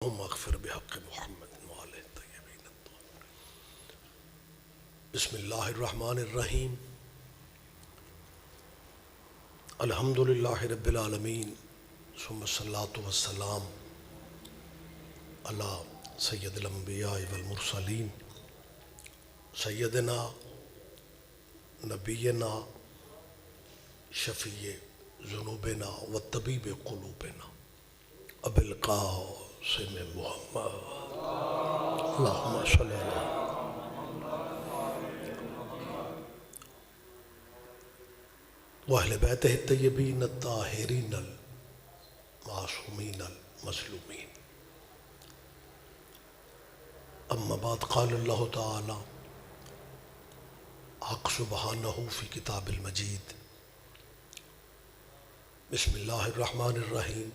اللهم اغفر بحق محمد وآلہ الطیبین الطاہرین۔ بسم اللہ الرحمن الرحیم۔ الحمد للہ رب العالمین، ثم الصلاۃ والسلام علی سید الانبیاء والمرسلین، سیدنا نبینا شفیع ذنوبنا وطبیب قلوبنا ابی القاسم محمد اللہم صلی اللہ وأہل بیتہ الطیبین الطاہرین المعصومین المظلومین۔ اما بعد، قال اللہ تعالی حق سبحانہ فی کتاب المجید، بسم اللہ الرحمن الرحیم،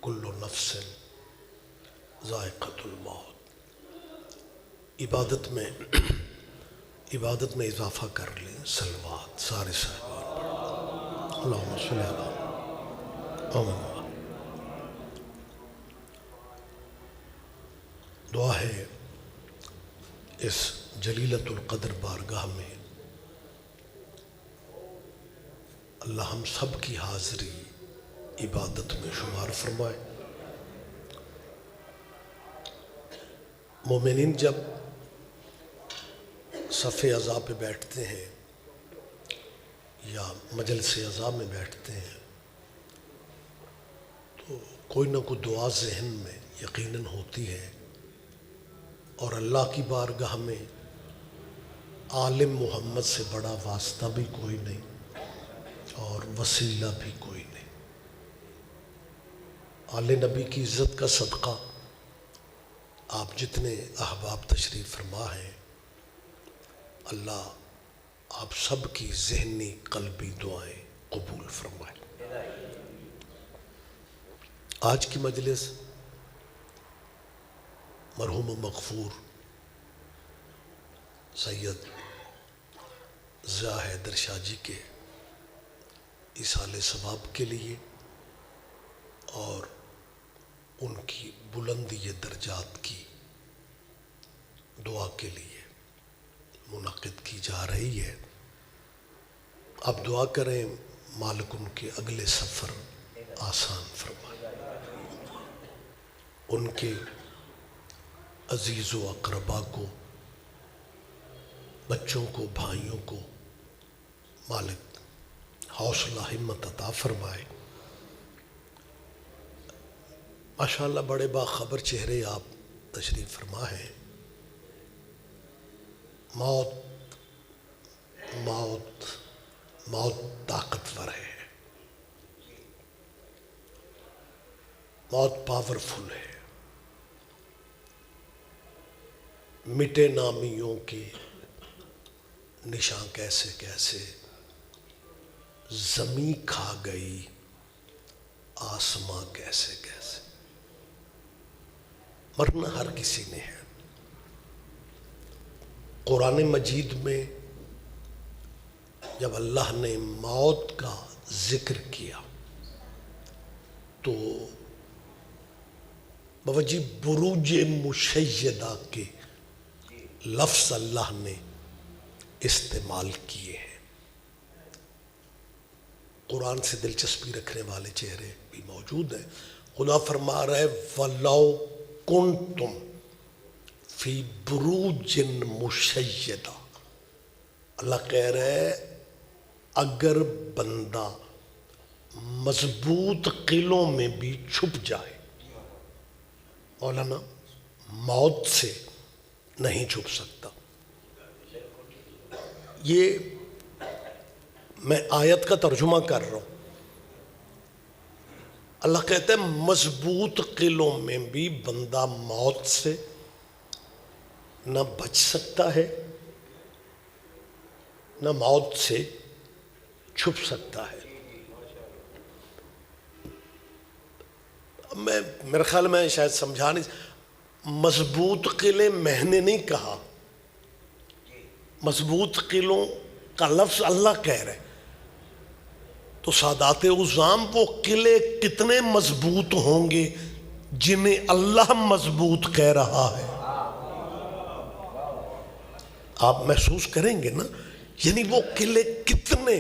کل نفس ذائقۃ الموت۔ عبادت میں اضافہ کر لیں، صلوات سارے صاحبان پڑھ، اللہم صلی اللہ علیہ۔ دعا ہے اس جلیلۃ القدر بارگاہ میں اللہ ہم سب کی حاضری عبادت میں شمار فرمائے۔ مومنین جب صف عزا پہ بیٹھتے ہیں یا مجلس عزا میں بیٹھتے ہیں تو کوئی نہ کوئی دعا ذہن میں یقیناً ہوتی ہے، اور اللہ کی بارگاہ میں عالم محمد سے بڑا واسطہ بھی کوئی نہیں اور وسیلہ بھی کوئی نہیں۔ آل نبی کی عزت کا صدقہ آپ جتنے احباب تشریف فرما ہیں، اللہ آپ سب کی ذہنی قلبی دعائیں قبول فرمائے۔ آج کی مجلس مرحوم و مغفور سید ضیاء حیدر شاہ جی کے ایصال ثواب کے لیے اور ان کی بلندی درجات کی دعا کے لیے منعقد کی جا رہی ہے۔ آپ دعا کریں مالک ان کے اگلے سفر آسان فرمائے، ان کے عزیز و اقربا کو، بچوں کو، بھائیوں کو مالک حوصلہ ہمت عطا فرمائے۔ ماشاءاللہ بڑے باخبر چہرے آپ تشریف فرما ہیں۔ موت موت موت طاقتور ہے، موت پاورفل ہے۔ مٹے نامیوں کے نشان کیسے کیسے زمیں کھا گئی، آسماں کیسے کیسے۔ مرنا ہر کسی نے ہے۔ قرآن مجید میں جب اللہ نے موت کا ذکر کیا تو بوجہ بروج مشیدہ کے لفظ اللہ نے استعمال کیے ہیں۔ قرآن سے دلچسپی رکھنے والے چہرے بھی موجود ہیں۔ خدا فرما رہا ہے وَلَوْ كُنْتُمْ فی بروج مشیدہ۔ اللہ کہہ رہا ہے اگر بندہ مضبوط قلعوں میں بھی چھپ جائے، مولانا موت سے نہیں چھپ سکتا۔ یہ میں آیت کا ترجمہ کر رہا ہوں۔ اللہ کہتا ہے مضبوط قلعوں میں بھی بندہ موت سے نہ بچ سکتا ہے، نہ موت سے چھپ سکتا ہے۔ میرے خیال میں شاید سمجھا نہیں، مضبوط قلعے میں نے نہیں کہا، مضبوط قلعوں کا لفظ اللہ کہہ رہے۔ تو سادات عظام وہ قلعے کتنے مضبوط ہوں گے جنہیں اللہ مضبوط کہہ رہا ہے. آپ محسوس کریں گے نا، یعنی وہ قلعے کتنے،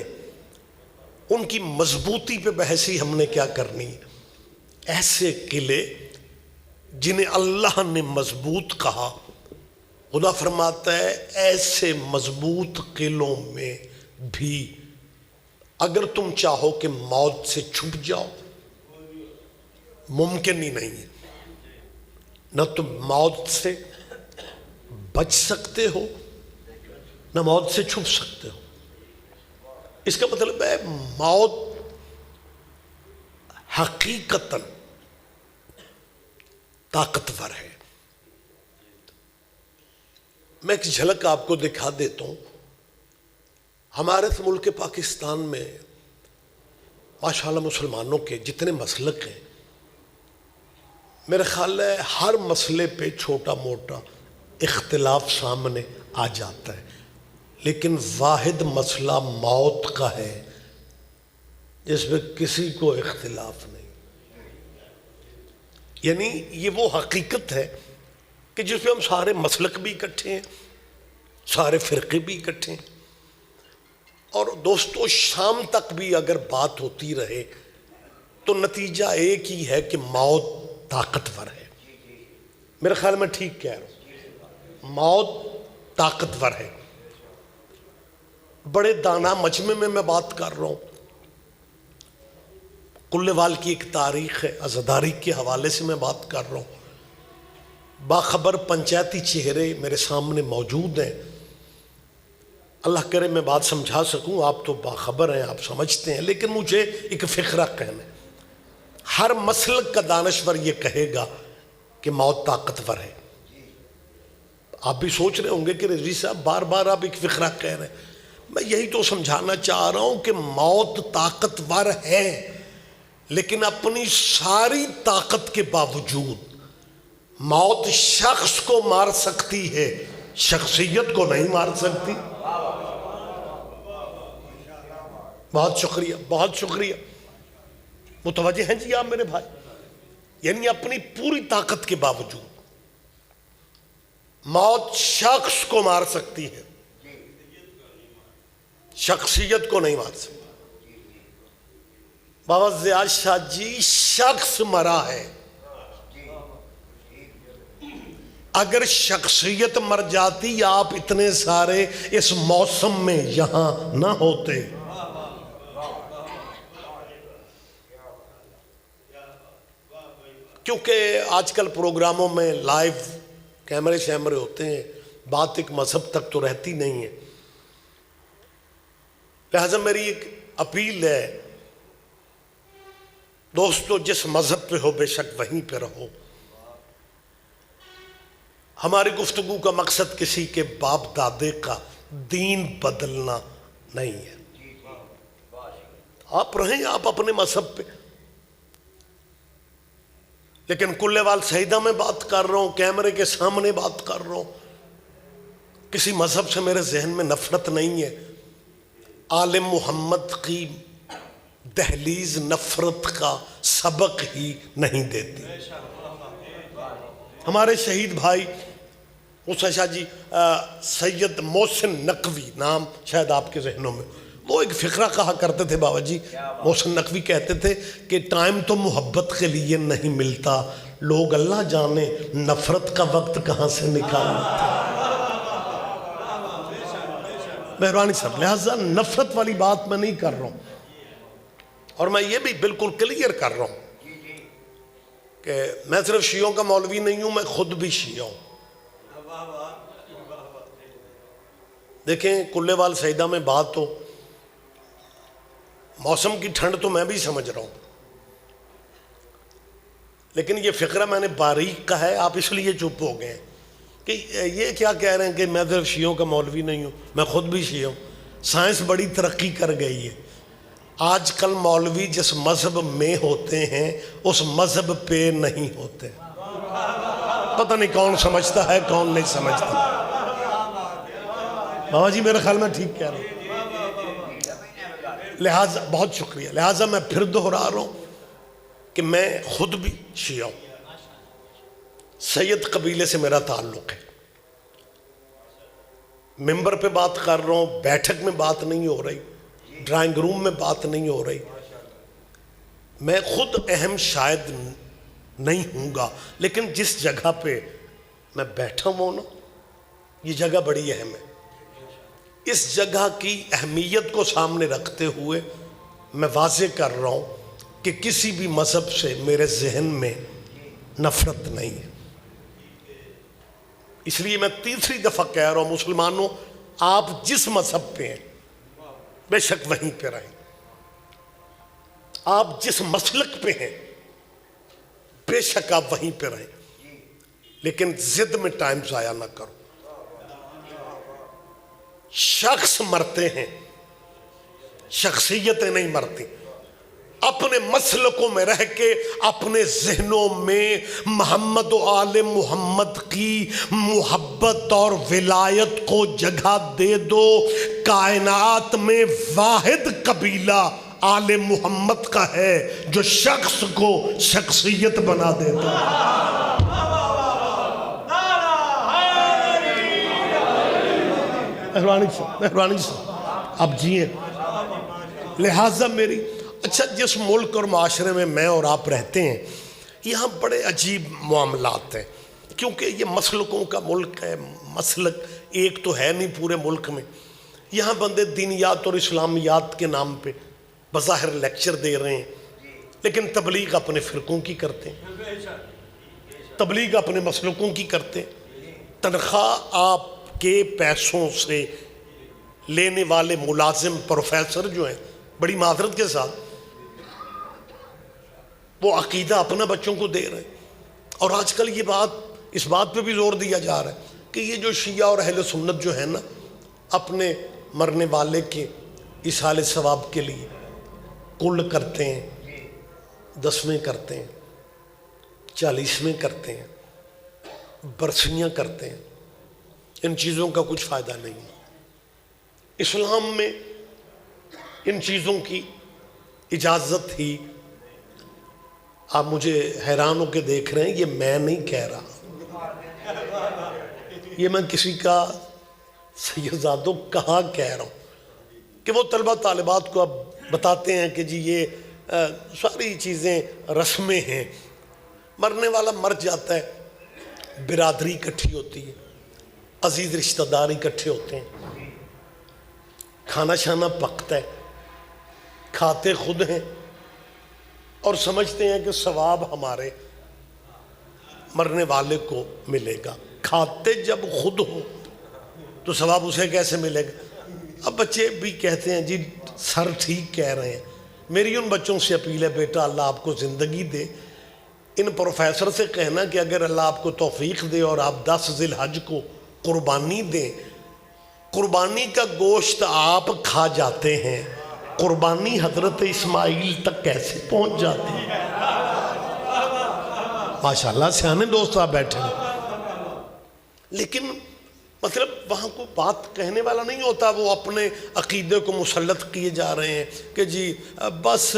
ان کی مضبوطی پہ بحثی ہم نے کیا کرنی ہے. ایسے قلعے جنہیں اللہ نے مضبوط کہا، خدا فرماتا ہے ایسے مضبوط قلعوں میں بھی اگر تم چاہو کہ موت سے چھپ جاؤ، ممکن ہی نہیں ہے. نہ تم موت سے بچ سکتے ہو، نہ موت سے چھپ سکتے ہو. اس کا مطلب ہے موت حقیقتاً طاقتور ہے. میں ایک جھلک آپ کو دکھا دیتا ہوں. ہمارے ملک پاکستان میں ماشاءاللہ مسلمانوں کے جتنے مسلک ہیں، میرے خیال ہے ہر مسئلے پہ چھوٹا موٹا اختلاف سامنے آ جاتا ہے، لیکن واحد مسئلہ موت کا ہے جس پہ کسی کو اختلاف نہیں. یعنی یہ وہ حقیقت ہے کہ جس پہ ہم سارے مسلک بھی اکٹھے ہیں، سارے فرقے بھی اکٹھے ہیں. اور دوستو شام تک بھی اگر بات ہوتی رہے تو نتیجہ ایک ہی ہے کہ موت طاقتور ہے. میرے خیال میں ٹھیک کہہ رہا ہوں، موت طاقتور ہے. بڑے دانا مجمع میں بات کر رہا ہوں. کلوال کی ایک تاریخ ہے، عزاداری کے حوالے سے میں بات کر رہا ہوں. باخبر پنچایتی چہرے میرے سامنے موجود ہیں. اللہ کرے میں بات سمجھا سکوں، آپ تو باخبر ہیں، آپ سمجھتے ہیں، لیکن مجھے ایک فقرہ کہنا ہے. ہر مسلک کا دانشور یہ کہے گا کہ موت طاقتور ہے. آپ بھی سوچ رہے ہوں گے کہ رضوی صاحب بار بار آپ ایک فقرہ کہہ رہے ہیں. میں یہی تو سمجھانا چاہ رہا ہوں کہ موت طاقتور ہے، لیکن اپنی ساری طاقت کے باوجود موت شخص کو مار سکتی ہے، شخصیت کو نہیں مار سکتی. بہت شکریہ، بہت شکریہ. متوجہ ہیں جی آپ میرے بھائی؟ یعنی اپنی پوری طاقت کے باوجود موت شخص کو مار سکتی ہے، شخصیت کو نہیں مار سکتی. بابا زیاد شاہ جی شخص مرا ہے، اگر شخصیت مر جاتی آپ اتنے سارے اس موسم میں یہاں نہ ہوتے. کیونکہ آج کل پروگراموں میں لائیو کیمرے شیمرے ہوتے ہیں، بات ایک مذہب تک تو رہتی نہیں ہے. لہذا میری ایک اپیل ہے، دوستو جس مذہب پہ ہو بے شک وہیں پہ رہو. ہماری گفتگو کا مقصد کسی کے باپ دادے کا دین بدلنا نہیں ہے. آپ رہیں آپ اپنے مذہب پہ، لیکن کلوال سعیدہ میں بات کر رہا ہوں، کیمرے کے سامنے بات کر رہا ہوں. کسی مذہب سے میرے ذہن میں نفرت نہیں ہے. آل محمد کی دہلیز نفرت کا سبق ہی نہیں دیتی. ہمارے شہید بھائی حسین شاہ جی، سید محسن نقوی نام شاید آپ کے ذہنوں میں، وہ ایک فقرہ کہا کرتے تھے بابا جی. محسن نقوی کہتے تھے کہ ٹائم تو محبت کے لیے نہیں ملتا، لوگ اللہ جانے نفرت کا وقت کہاں سے نکالتے. مہربانی صاحب، لہذا نفرت والی بات میں نہیں کر رہا ہوں، اور میں یہ بھی بالکل کلیئر کر رہا ہوں کہ میں صرف شیعوں کا مولوی نہیں ہوں، میں خود بھی شیعہ ہوں. دیکھیں کلوال سعیدہ میں بات ہو، موسم کی ٹھنڈ تو میں بھی سمجھ رہا ہوں، لیکن یہ فقرہ میں نے باریک کہا ہے، آپ اس لیے چپ ہو گئے کہ یہ کیا کہہ رہے ہیں کہ میں صرف شیعوں کا مولوی نہیں ہوں، میں خود بھی شیعہ ہوں. سائنس بڑی ترقی کر گئی ہے. آج کل مولوی جس مذہب میں ہوتے ہیں اس مذہب پہ نہیں ہوتے. پتہ نہیں کون سمجھتا ہے کون نہیں سمجھتا. بابا جی میرے خیال میں ٹھیک کہہ رہا ہوں. لہٰذا بہت شکریہ. لہٰذا میں پھر دہرا رہا ہوں کہ میں خود بھی شیعہ ہوں. سید قبیلے سے میرا تعلق ہے، ممبر پہ بات کر رہا ہوں، بیٹھک میں بات نہیں ہو رہی، ڈرائنگ روم میں بات نہیں ہو رہی، میں خود اہم شاید نہیں ہوں گا، لیکن جس جگہ پہ میں بیٹھا ہوں نا، یہ جگہ بڑی اہم ہے۔ اس جگہ کی اہمیت کو سامنے رکھتے ہوئے میں واضح کر رہا ہوں کہ کسی بھی مذہب سے میرے ذہن میں نفرت نہیں ہے۔ اس لیے میں تیسری دفعہ کہہ رہا ہوں، مسلمانوں آپ جس مذہب پہ ہیں بے شک وہیں پہ رہیں، آپ جس مسلک پہ ہیں بے شک آپ وہیں پہ رہیں، لیکن ضد میں ٹائم ضائع نہ کرو۔ شخص مرتے ہیں، شخصیتیں نہیں مرتی۔ اپنے مسلکوں میں رہ کے اپنے ذہنوں میں محمد و آل محمد کی محبت اور ولایت کو جگہ دے دو۔ کائنات میں واحد قبیلہ آل محمد کا ہے جو شخص کو شخصیت بنا دیتا ہے۔ مہربانی سے اب جیئے۔ لہٰذا میری اچھا جس ملک اور معاشرے میں میں اور آپ رہتے ہیں یہاں بڑے عجیب معاملات ہیں، کیونکہ یہ مسلکوں کا ملک ہے، مسلک ایک تو ہے نہیں پورے ملک میں۔ یہاں بندے دینیات اور اسلامیات کے نام پہ بظاہر لیکچر دے رہے ہیں، لیکن تبلیغ اپنے فرقوں کی کرتے ہیں، تبلیغ اپنے مسلکوں کی کرتے ہیں۔ تنخواہ آپ کے پیسوں سے لینے والے ملازم پروفیسر جو ہیں، بڑی معذرت کے ساتھ وہ عقیدہ اپنا بچوں کو دے رہے ہیں۔ اور آج کل یہ اس بات پہ بھی زور دیا جا رہا ہے کہ یہ جو شیعہ اور اہل سنت جو ہے نا، اپنے مرنے والے کے ایصال ثواب کے لیے کل کرتے ہیں، 10ویں کرتے ہیں، 40ویں کرتے ہیں، برسیاں کرتے ہیں۔ ان چیزوں کا کچھ فائدہ نہیں ہے۔ اسلام میں ان چیزوں کی اجازت ہی، آپ مجھے حیران ہو کے دیکھ رہے ہیں، یہ میں نہیں کہہ رہا، یہ میں کسی کا سیدزادوں کہاں کہہ رہا ہوں کہ وہ طلبہ طالبات کو اب بتاتے ہیں کہ جی یہ ساری چیزیں رسمیں ہیں۔ مرنے والا مر جاتا ہے، برادری اکٹھی ہوتی ہے، عزیز رشتہ دار اکٹھے ہوتے ہیں، کھانا شانا پکتا ہے، کھاتے خود ہیں اور سمجھتے ہیں کہ ثواب ہمارے مرنے والے کو ملے گا۔ کھاتے جب خود ہو تو ثواب اسے کیسے ملے گا؟ اب بچے بھی کہتے ہیں جی سر ٹھیک کہہ رہے ہیں۔ میری ان بچوں سے اپیل ہے، بیٹا اللہ آپ کو زندگی دے۔ ان پروفیسر سے کہنا کہ اگر اللہ آپ کو توفیق دے اور آپ 10 ذی الحج کو قربانی دیں، قربانی کا گوشت آپ کھا جاتے ہیں، قربانی حضرت اسماعیل تک کیسے پہنچ جاتی ہے؟ ماشاءاللہ سیانے دوست آپ بیٹھے ہیں، لیکن مطلب وہاں کو بات کہنے والا نہیں ہوتا، وہ اپنے عقیدے کو مسلط کیے جا رہے ہیں کہ جی بس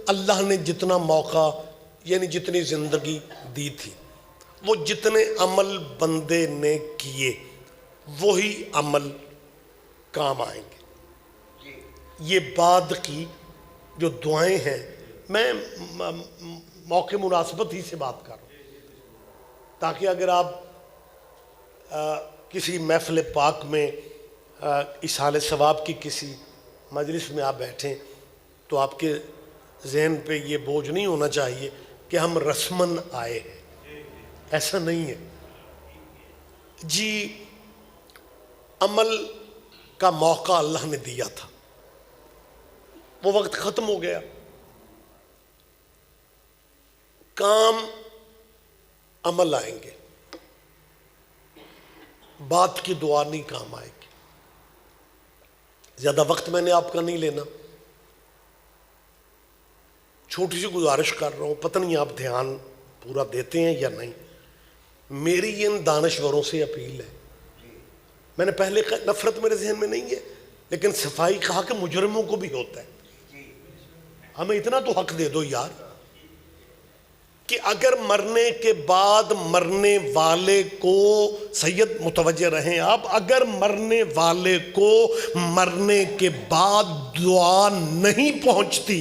اللہ نے جتنا موقع یعنی جتنی زندگی دی تھی، وہ جتنے عمل بندے نے کیے وہی عمل کام آئیں گے۔ یہ بعد کی جو دعائیں ہیں، میں موقع مناسبت ہی سے بات کر رہا ہوں تاکہ اگر آپ کسی محفل پاک میں ایصال ثواب کی کسی مجلس میں آپ بیٹھیں تو آپ کے ذہن پہ یہ بوجھ نہیں ہونا چاہیے کہ ہم رسماً آئے ہیں، ایسا نہیں ہے جی۔ عمل کا موقع اللہ نے دیا تھا، وہ وقت ختم ہو گیا، کام عمل آئیں گے، بات کی دعا نہیں کام آئے گی۔ زیادہ وقت میں نے آپ کا نہیں لینا، چھوٹی سی گزارش کر رہا ہوں، پتہ نہیں آپ دھیان پورا دیتے ہیں یا نہیں۔ میری ان دانشوروں سے اپیل ہے، میں نے پہلے کہا نفرت میرے ذہن میں نہیں ہے، لیکن صفائی کہا کہ مجرموں کو بھی ہوتا ہے، ہمیں اتنا تو حق دے دو یار۔ کہ اگر مرنے کے بعد مرنے والے کو، سید متوجہ رہیں آپ، اگر مرنے والے کو مرنے کے بعد دعا نہیں پہنچتی،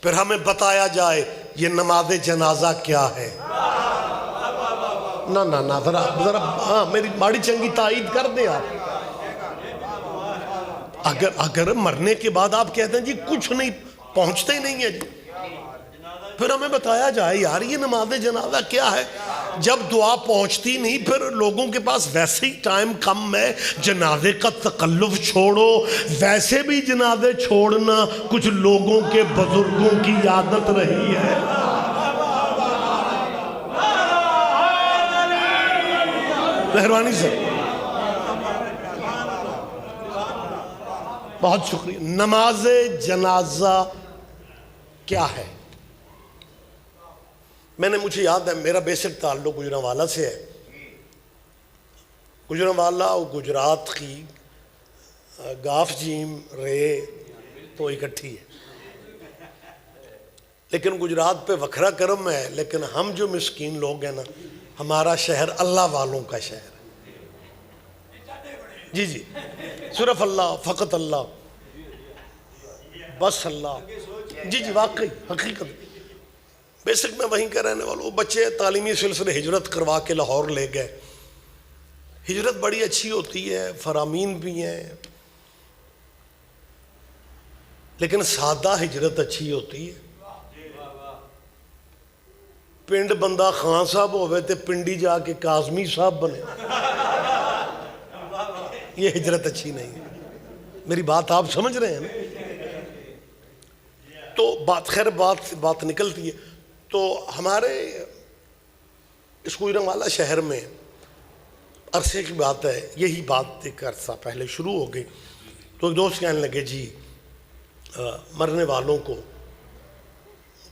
پھر ہمیں بتایا جائے یہ نماز جنازہ کیا ہے۔ نہ ذرا ہاں میری ماڑی چنگی تائید کر دیں آپ۔ اگر مرنے کے بعد آپ کہتے ہیں جی کچھ نہیں پہنچتے ہی نہیں ہے جی، پھر ہمیں بتایا جائے یار یہ نماز جنازہ کیا ہے۔ جب دعا پہنچتی نہیں، پھر لوگوں کے پاس ویسے ہی ٹائم کم ہے، جنازے کا تکلف چھوڑو، ویسے بھی جنازے چھوڑنا کچھ لوگوں کے بزرگوں کی عادت رہی ہے۔ مہربانی سے بہت شکریہ۔ نماز جنازہ کیا ہے؟ مجھے یاد ہے میرا بیسک تعلق گجرانوالہ سے ہے۔ گجرانوالہ اور گجرات کی گاف جیم رے تو اکٹھی ہے، لیکن گجرات پہ وکھرا کرم ہے، لیکن ہم جو مسکین لوگ ہیں نا، ہمارا شہر اللہ والوں کا شہر ہے۔ جی صرف اللہ، فقط اللہ، بس اللہ۔ جی واقعی حقیقت بیسک میں وہیں کا رہنے والوں۔ بچے تعلیمی سلسلے ہجرت کروا کے لاہور لے گئے۔ ہجرت بڑی اچھی ہوتی ہے، فرامین بھی ہیں، لیکن سادہ ہجرت اچھی ہوتی ہے۔ پنڈ بندہ خان صاحب ہوئے تے پنڈی جا کے کاظمی صاحب بنے، یہ ہجرت اچھی نہیں ہے۔ میری بات آپ سمجھ رہے ہیں نا؟ تو بات نکلتی ہے۔ تو ہمارے اس گجرانوالہ شہر میں عرصے کی بات ہے، یہی بات ایک عرصہ پہلے شروع ہو گئی۔ تو ایک دوست کہنے لگے جی مرنے والوں کو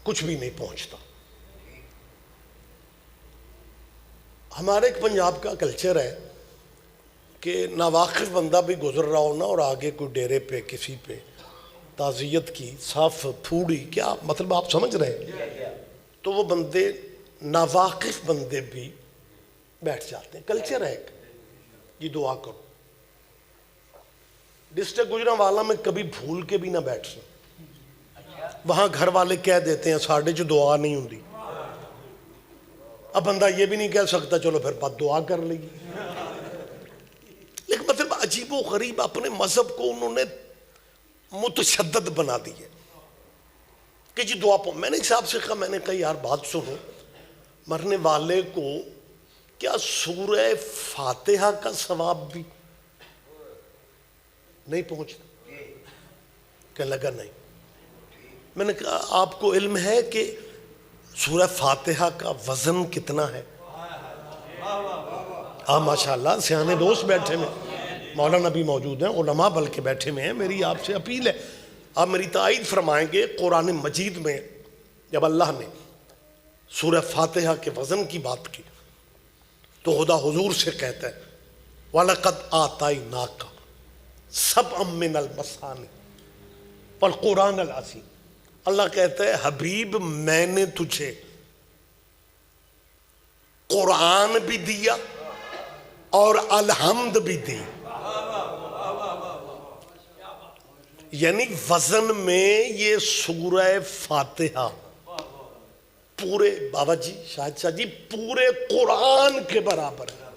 کچھ بھی نہیں پہنچتا۔ ہمارے ایک پنجاب کا کلچر ہے کہ ناواقف بندہ بھی گزر رہا ہو نا، اور آگے کوئی ڈیرے پہ کسی پہ تعزیت کی صاف پھوڑی، کیا مطلب آپ سمجھ رہے ہیں، تو وہ بندے ناواقف بندے بھی بیٹھ جاتے ہیں۔ کلچر ہے ایک، یہ دعا کرو۔ ڈسٹرکٹ گجرانوالہ میں کبھی بھول کے بھی نہ بیٹھ سکتے، وہاں گھر والے کہہ دیتے ہیں ساڑھے جو دعا نہیں ہوندی۔ اب بندہ یہ بھی نہیں کہہ سکتا چلو پھر بات دعا کر لے گی۔ لیکن مطلب عجیب و غریب اپنے مذہب کو انہوں نے متشدد بنا دی ہے کہ جی دعا میں نے ایک صاحب سے کہا، میں نے کہا یار بات سنو، مرنے والے کو کیا سورہ فاتحہ کا ثواب بھی نہیں پہنچتا؟ کہنے لگا نہیں۔ میں نے کہا آپ کو علم ہے کہ سورہ فاتحہ کا وزن کتنا ہے؟ ماشاءاللہ سیانے دوست بیٹھے میں، مولانا بھی موجود ہیں، علماء بلکہ بیٹھے میں ہیں۔ میری آپ سے اپیل ہے، آپ میری تائید فرمائیں گے، قرآن مجید میں جب اللہ نے سورہ فاتحہ کے وزن کی بات کی تو خدا حضور سے کہتا ہے وَلَقَدْ آتَيْنَاكَ سَبْعًا مِّنَ الْمَثَانِِ وَالْقُرْآنَ الْعَظِيمِ۔ اللہ کہتا ہے حبیب میں نے تجھے قرآن بھی دیا اور الحمد بھی دی، یعنی وزن میں یہ سورہ فاتحہ پورے بابا جی شاہد شاہ جی پورے قرآن کے برابر ہے۔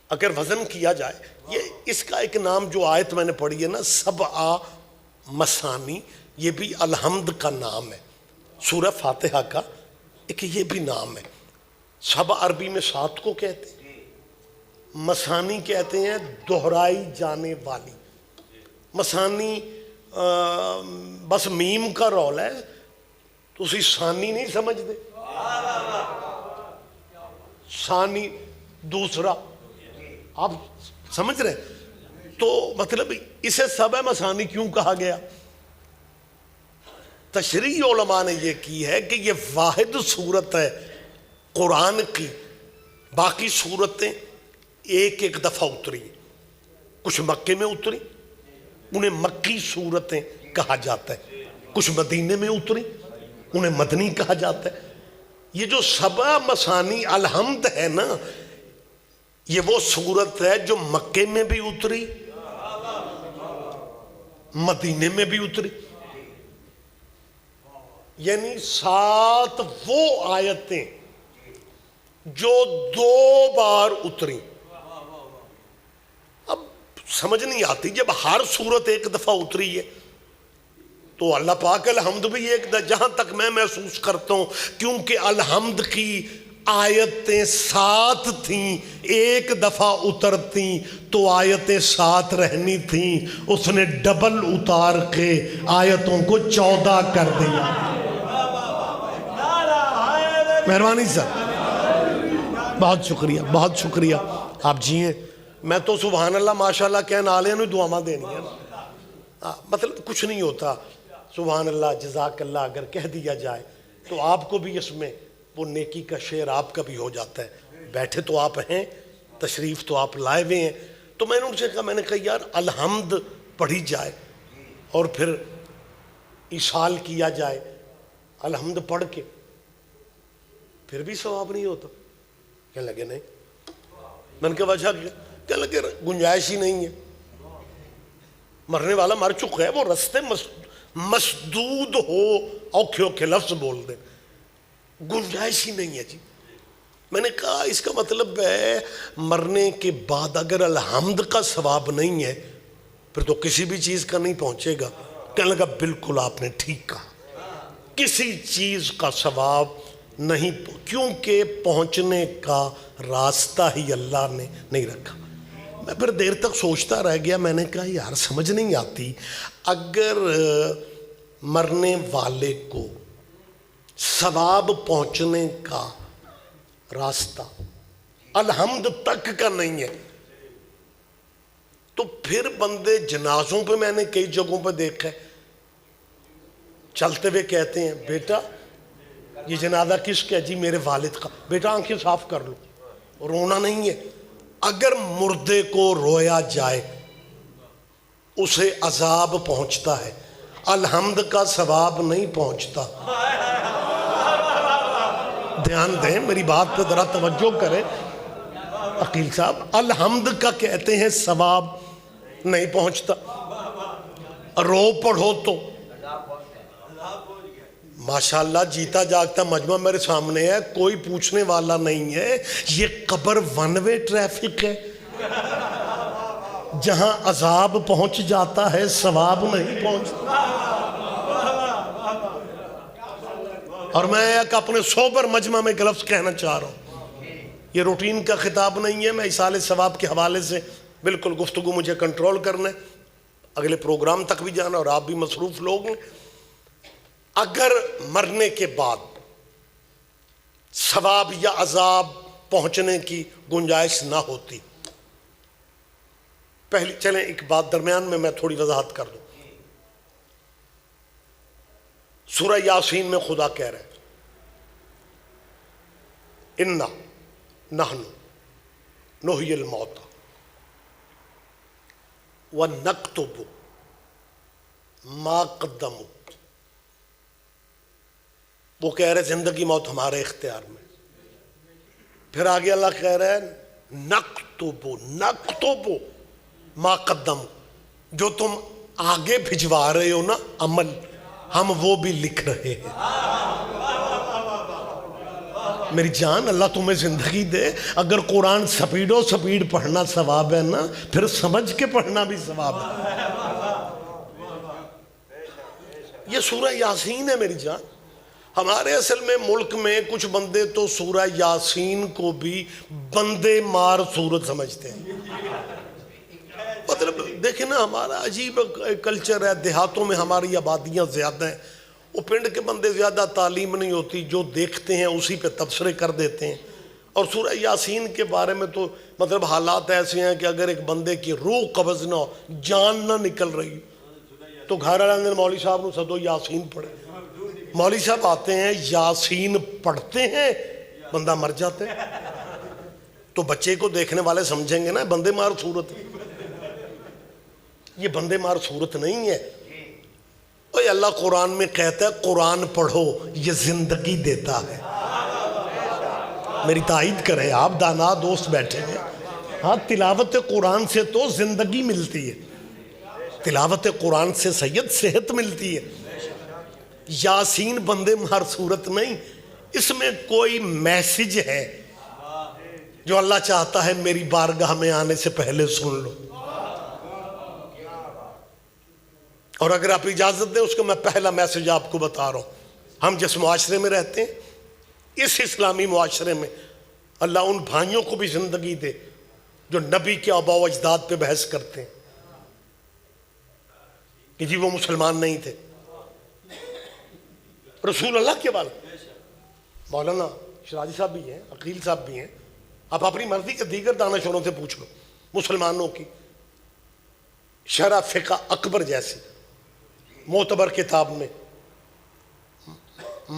اگر وزن کیا جائے، یہ اس کا ایک نام جو آیت میں نے پڑھی ہے نا سبع مثانی، یہ بھی الحمد کا نام ہے، سورہ فاتحہ کا ایک یہ بھی نام ہے۔ سبع عربی میں 7 کو کہتے ہیں، مثانی کہتے ہیں دہرائی جانے والی۔ مثانی بس میم کا رول ہے، تو اسی ثانی نہیں سمجھ دے، ثانی دوسرا، آپ سمجھ رہے ہیں؟ تو مطلب اسے سبع مثانی کیوں کہا گیا؟ تشریح علماء نے یہ کی ہے کہ یہ واحد صورت ہے قرآن کی، باقی صورتیں ایک ایک دفعہ اتری، کچھ مکے میں اتری، انہیں مکی صورتیں کہا جاتا ہے، کچھ مدینے میں اتری، انہیں مدنی کہا جاتا ہے۔ یہ جو 7 مثانی الحمد ہے نا، یہ وہ سورت ہے جو مکے میں بھی اتری، مدینے میں بھی اتری، یعنی 7 وہ آیتیں جو 2 بار اتری۔ اب سمجھ نہیں آتی، جب ہر سورت ایک دفعہ اتری ہے تو اللہ پاک الحمد بھی ایک جہاں تک میں محسوس کرتا ہوں، کیونکہ الحمد کی آیتیں 7 تھیں، ایک دفعہ اترتیں تو آیتیں 7 رہنی تھیں، اس نے ڈبل اتار کے آیتوں کو 14 کر دیا۔ مہربانی صاحب، بہت شکریہ، بہت شکریہ، آپ جیئیں۔ میں تو سبحان اللہ ماشاءاللہ کہنے آلے ہیں، دعا دینی ہے، مطلب کچھ نہیں ہوتا، سبحان اللہ جزاک اللہ اگر کہہ دیا جائے تو آپ کو بھی اس میں وہ نیکی کا شعر آپ کا بھی ہو جاتا ہے۔ بیٹھے تو آپ ہیں، تشریف تو آپ لائے ہوئے ہیں، تو میں نے ان سے کہا، میں نے کہا یار الحمد پڑھی جائے اور پھر ایصال کیا جائے، الحمد پڑھ کے پھر بھی ثواب نہیں ہوتا؟ کہنے لگے نہیں۔ میں نے کہا وجہ کیا؟ کہنے لگے گنجائش ہی نہیں ہے، مرنے والا مر چکا ہے، وہ رستے مسدود ہو، اوکھے اوکھے لفظ بول دیں، گنجائش ہی نہیں ہے جی۔ میں نے کہا اس کا مطلب ہے مرنے کے بعد اگر الحمد کا ثواب نہیں ہے پھر تو کسی بھی چیز کا نہیں پہنچے گا۔ کہنے لگا بالکل آپ نے ٹھیک کہا، کسی چیز کا ثواب نہیں، کیونکہ پہنچنے کا راستہ ہی اللہ نے نہیں رکھا۔ میں پھر دیر تک سوچتا رہ گیا، میں نے کہا یار سمجھ نہیں آتی، اگر مرنے والے کو ثواب پہنچنے کا راستہ الحمد تک کا نہیں ہے تو پھر بندے جنازوں پہ، میں نے کئی جگہوں پہ دیکھا ہے، چلتے ہوئے کہتے ہیں بیٹا یہ جنازہ کس کا ہے؟ جی میرے والد کا۔ بیٹا آنکھیں صاف کر لو، رونا نہیں ہے۔ اگر مردے کو رویا جائے اسے عذاب پہنچتا ہے، الحمد کا ثواب نہیں پہنچتا۔ دھیان دیں، میری بات پہ ذرا توجہ کریں عقیل صاحب، الحمد کا کہتے ہیں ثواب نہیں پہنچتا، رو پڑھو تو ماشاءاللہ جیتا جاگتا مجمع میرے سامنے ہے، کوئی پوچھنے والا نہیں ہے، یہ قبر ون وے ٹریفک ہے، جہاں عذاب پہنچ جاتا ہے ثواب نہیں پہنچتا۔ اور میں ایک اپنے سوبر مجمع میں ایک لفظ کہنا چاہ رہا ہوں، یہ روٹین کا خطاب نہیں ہے، میں ایصال ثواب کے حوالے سے بالکل گفتگو مجھے کنٹرول کرنا ہے، اگلے پروگرام تک بھی جانا اور آپ بھی مصروف لوگ ہیں۔ اگر مرنے کے بعد ثواب یا عذاب پہنچنے کی گنجائش نہ ہوتی، پہلی چلیں ایک بات درمیان میں تھوڑی وضاحت کر دوں۔ سورہ یاسین میں خدا کہہ رہے ہیں اِنَّا نَحْنُ نُحْيِي الْمَوْتَى وَنَكْتُبُ مَا قَدَّمُوا، وہ کہہ رہے زندگی موت ہمارے اختیار میں، پھر آگے اللہ کہہ رہے ہیں نَكْتُبُ مَا قَدَّمُوا، جو تم آگے بھجوا رہے ہو نا عمل، ہم وہ بھی لکھ رہے ہیں۔ میری جان اللہ تمہیں زندگی دے، اگر قرآن سپیڈ پڑھنا ثواب ہے نا، پھر سمجھ کے پڑھنا بھی ثواب ہے۔ یہ سورہ یاسین ہے میری جان۔ ہمارے اصل میں ملک میں کچھ بندے تو سورہ یاسین کو بھی بندے مار سورت سمجھتے ہیں۔ مطلب دیکھیں نا، ہمارا عجیب کلچر ہے، دیہاتوں میں ہماری آبادیاں زیادہ ہیں، وہ پنڈ کے بندے زیادہ تعلیم نہیں ہوتی، جو دیکھتے ہیں اسی پہ تبصرے کر دیتے ہیں۔ اور سورہ یاسین کے بارے میں تو مطلب حالات ایسے ہیں کہ اگر ایک بندے کی روح قبض نہ ہو، جان نہ نکل رہی تو گھر والے مولوی صاحب نو سدو یاسین پڑھے، مولوی صاحب آتے ہیں یاسین پڑھتے ہیں، بندہ مر جاتے ہیں۔ تو بچے کو دیکھنے والے سمجھیں گے نا بندے مار صورت، یہ بندے مار صورت نہیں ہے۔ اوے اللہ قرآن میں کہتا ہے قرآن پڑھو یہ زندگی دیتا ہے. میری تائید کرے آپ دانا دوست بیٹھے ہیں. ہاں تلاوت قرآن سے تو زندگی ملتی ہے, تلاوت قرآن سے سید صحت ملتی ہے. یاسین بندے ہر صورت نہیں, اس میں کوئی میسج ہے جو اللہ چاہتا ہے میری بارگاہ میں آنے سے پہلے سن لو. اور اگر آپ اجازت دیں اس کا میں پہلا میسج آپ کو بتا رہا ہوں. ہم جس معاشرے میں رہتے ہیں, اس اسلامی معاشرے میں اللہ ان بھائیوں کو بھی زندگی دے جو نبی کے آباء و اجداد پہ بحث کرتے ہیں کہ جی وہ مسلمان نہیں تھے, رسول اللہ کے والد. مولانا شرازی صاحب بھی ہیں, عقیل صاحب بھی ہیں, آپ اپنی مرضی کے دیگر دانشوروں سے پوچھ لو. مسلمانوں کی شرح فقہ اکبر جیسی معتبر کتاب میں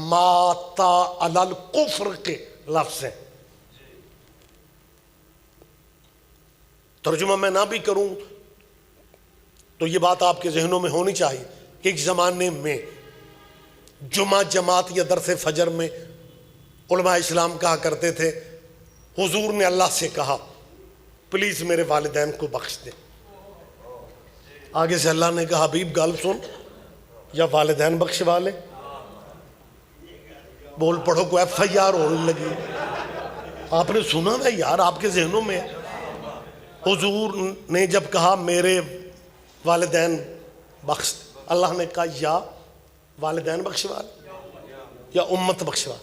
ماتا علی الکفر کے لفظ ہیں. ترجمہ میں نہ بھی کروں تو یہ بات آپ کے ذہنوں میں ہونی چاہیے کہ ایک زمانے میں جمعہ جماعت یا درس فجر میں علماء اسلام کہا کرتے تھے حضور نے اللہ سے کہا پلیز میرے والدین کو بخش دے. آگے سے اللہ نے کہا حبیب گال سن, یا والدین بخشوا لے. بول پڑھو کو ایف آئی آر ہونے لگی. آپ نے سنا ہے یار, آپ کے ذہنوں میں حضور نے جب کہا میرے والدین بخش, اللہ نے کہا یا والدین بخشوا لے یا امت بخشوا.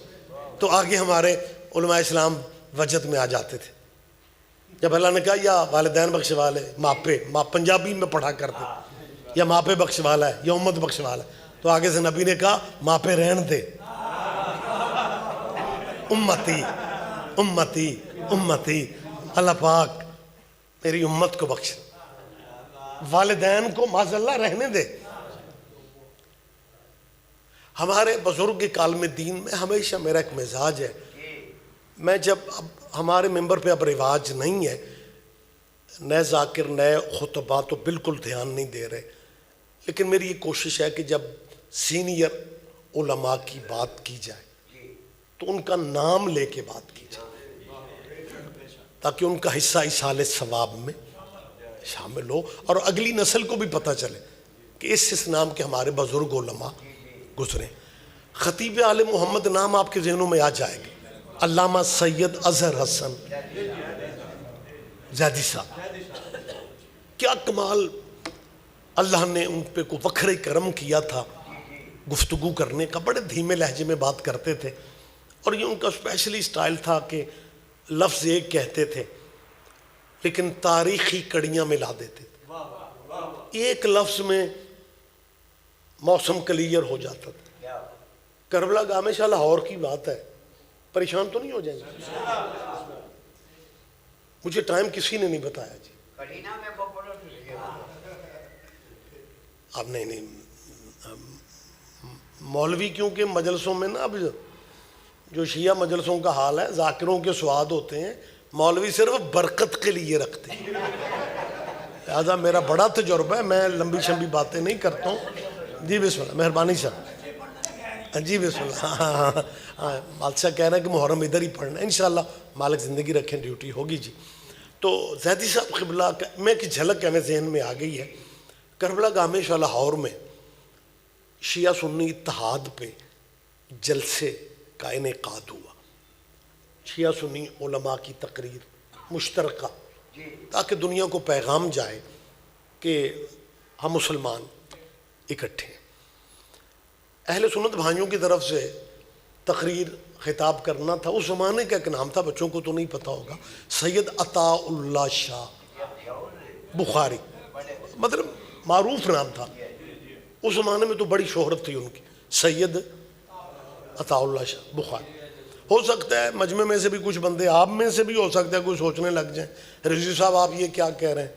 تو آگے ہمارے علماء اسلام وجد میں آ جاتے تھے. جب اللہ نے کہا یا والدین بخشوا لے, ماپے پنجابی میں پڑھا کرتے, یا ماپے بخشوا لے یا امت بخشوا لے, تو آگے سے نبی نے کہا ماپے رہن دے, امتی امتی امتی, اللہ پاک میری امت کو بخش, والدین کو معاذ اللہ رہنے دے. ہمارے بزرگ کالم دین میں ہمیشہ میرا ایک مزاج ہے, میں جب اب ہمارے ممبر پہ اب رواج نہیں ہے, نئے ذاکر نئے خطبہ تو بالکل دھیان نہیں دے رہے, لیکن میری یہ کوشش ہے کہ جب سینئر علماء کی بات کی جائے تو ان کا نام لے کے بات کی جائے تاکہ ان کا حصہ ایصال ثواب میں شامل ہو اور اگلی نسل کو بھی پتہ چلے کہ اس نام کے ہمارے بزرگ علماء گزرے. خطیب آل محمد نام آپ کے ذہنوں میں آ جائے گا, علامہ سید اظہر حسن زیدی صاحب. کیا کمال اللہ نے ان پہ کو وکھرے کرم کیا تھا گفتگو کرنے کا. بڑے دھیمے لہجے میں بات کرتے تھے, اور یہ ان کا اسپیشلی سٹائل تھا کہ لفظ ایک کہتے تھے لیکن تاریخی کڑیاں ملا دیتے تھے. ایک لفظ میں موسم کلیئر ہو جاتا تھا. کربلا گاہ میں شاہ لاہور کی بات ہے, پریشان تو نہیں ہو جائیں گے؟ مجھے ٹائم کسی نے نہیں بتایا جی. اب نہیں مولوی کیونکہ مجلسوں میں نا, اب جو شیعہ مجلسوں کا حال ہے, ذاکروں کے سواد ہوتے ہیں, مولوی صرف برکت کے لیے رکھتے ہیں. لہٰذا میرا بڑا تجربہ ہے, میں لمبی شمبی باتیں نہیں کرتا ہوں. جی بسم اللہ, مہربانی صاحب. جی بسم اللہ. ہاں بادشاہ کہہ رہے ہیں کہ محرم ادھر ہی پڑھنا ہے, انشاءاللہ مالک زندگی رکھیں, ڈیوٹی ہوگی جی. تو زیدی صاحب قبلہ میں ایک جھلک کہنے ذہن میں آ گئی ہے. کربلا گاہ میں شاہ لاہور میں شیعہ سنی اتحاد پہ جلسے کا انعقاد ہوا. شیعہ سنی علماء کی تقریر مشترکہ, تاکہ دنیا کو پیغام جائے کہ ہم مسلمان اکٹھے ہیں. اہل سنت بھائیوں کی طرف سے تقریر خطاب کرنا تھا. اس زمانے کا ایک نام تھا, بچوں کو تو نہیں پتہ ہوگا, سید عطا اللہ شاہ بخاری, مطلب معروف نام تھا. اس زمانے میں تو بڑی شہرت تھی ان کی, سید عطا اللہ شاہ بخاری. ہو سکتا ہے مجمع میں سے بھی کچھ بندے, آپ میں سے بھی ہو سکتا ہے کوئی سوچنے لگ جائیں رضوی صاحب آپ یہ کیا کہہ رہے ہیں,